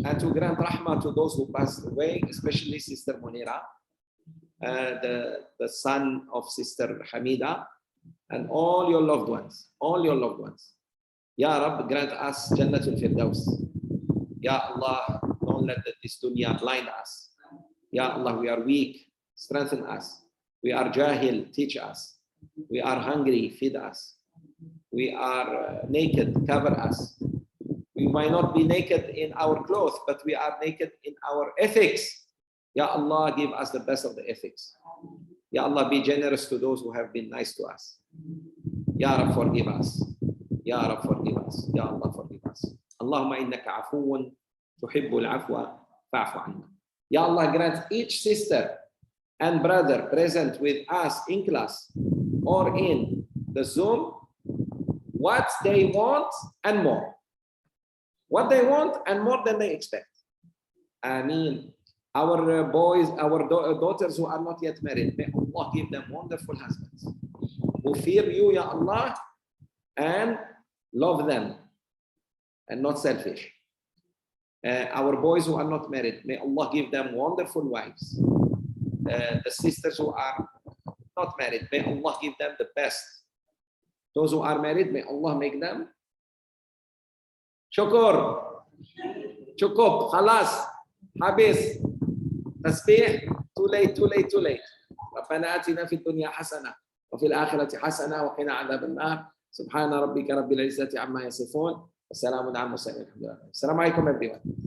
[SPEAKER 1] And to grant Rahmah to those who passed away, especially Sister Munira, the son of Sister Hamida, and all your loved ones. All your loved ones. Ya Rabb, grant us Jannatul Firdaus. Ya Allah, don't let this dunya blind us. Ya Allah, we are weak, strengthen us. We are jahil, teach us. We are hungry, feed us. We are naked, cover us. We might not be naked in our clothes, but we are naked in our ethics. Ya Allah, give us the best of the ethics. Ya Allah, be generous to those who have been nice to us. Ya Rab, forgive us. Ya Rab, forgive us. Ya Allah, forgive us. Allahumma innaka afuun tuhibbul afwa fa'fu anna. Ya Allah, grant each sister and brother present with us in class or in the Zoom what they want and more. What they want and more than they expect. Ameen. Our boys, our daughters who are not yet married, may Allah give them wonderful husbands who fear you, Ya Allah, and love them and not selfish. Our boys who are not married, may Allah give them wonderful wives. The sisters who are not married, may Allah give them the best. Those who are married, may Allah make them Shukur, Chukub, Khalas, Habis, Tasbih, too late, too late, too late. ربنا آتنا في الدنيا حسنة وفي الآخرة حسنة وقنا عذاب النار. سبحان ربك رب العزة عما يصفون. والسلام على المرسلين. الحمد لله. السلام عليكم everyone.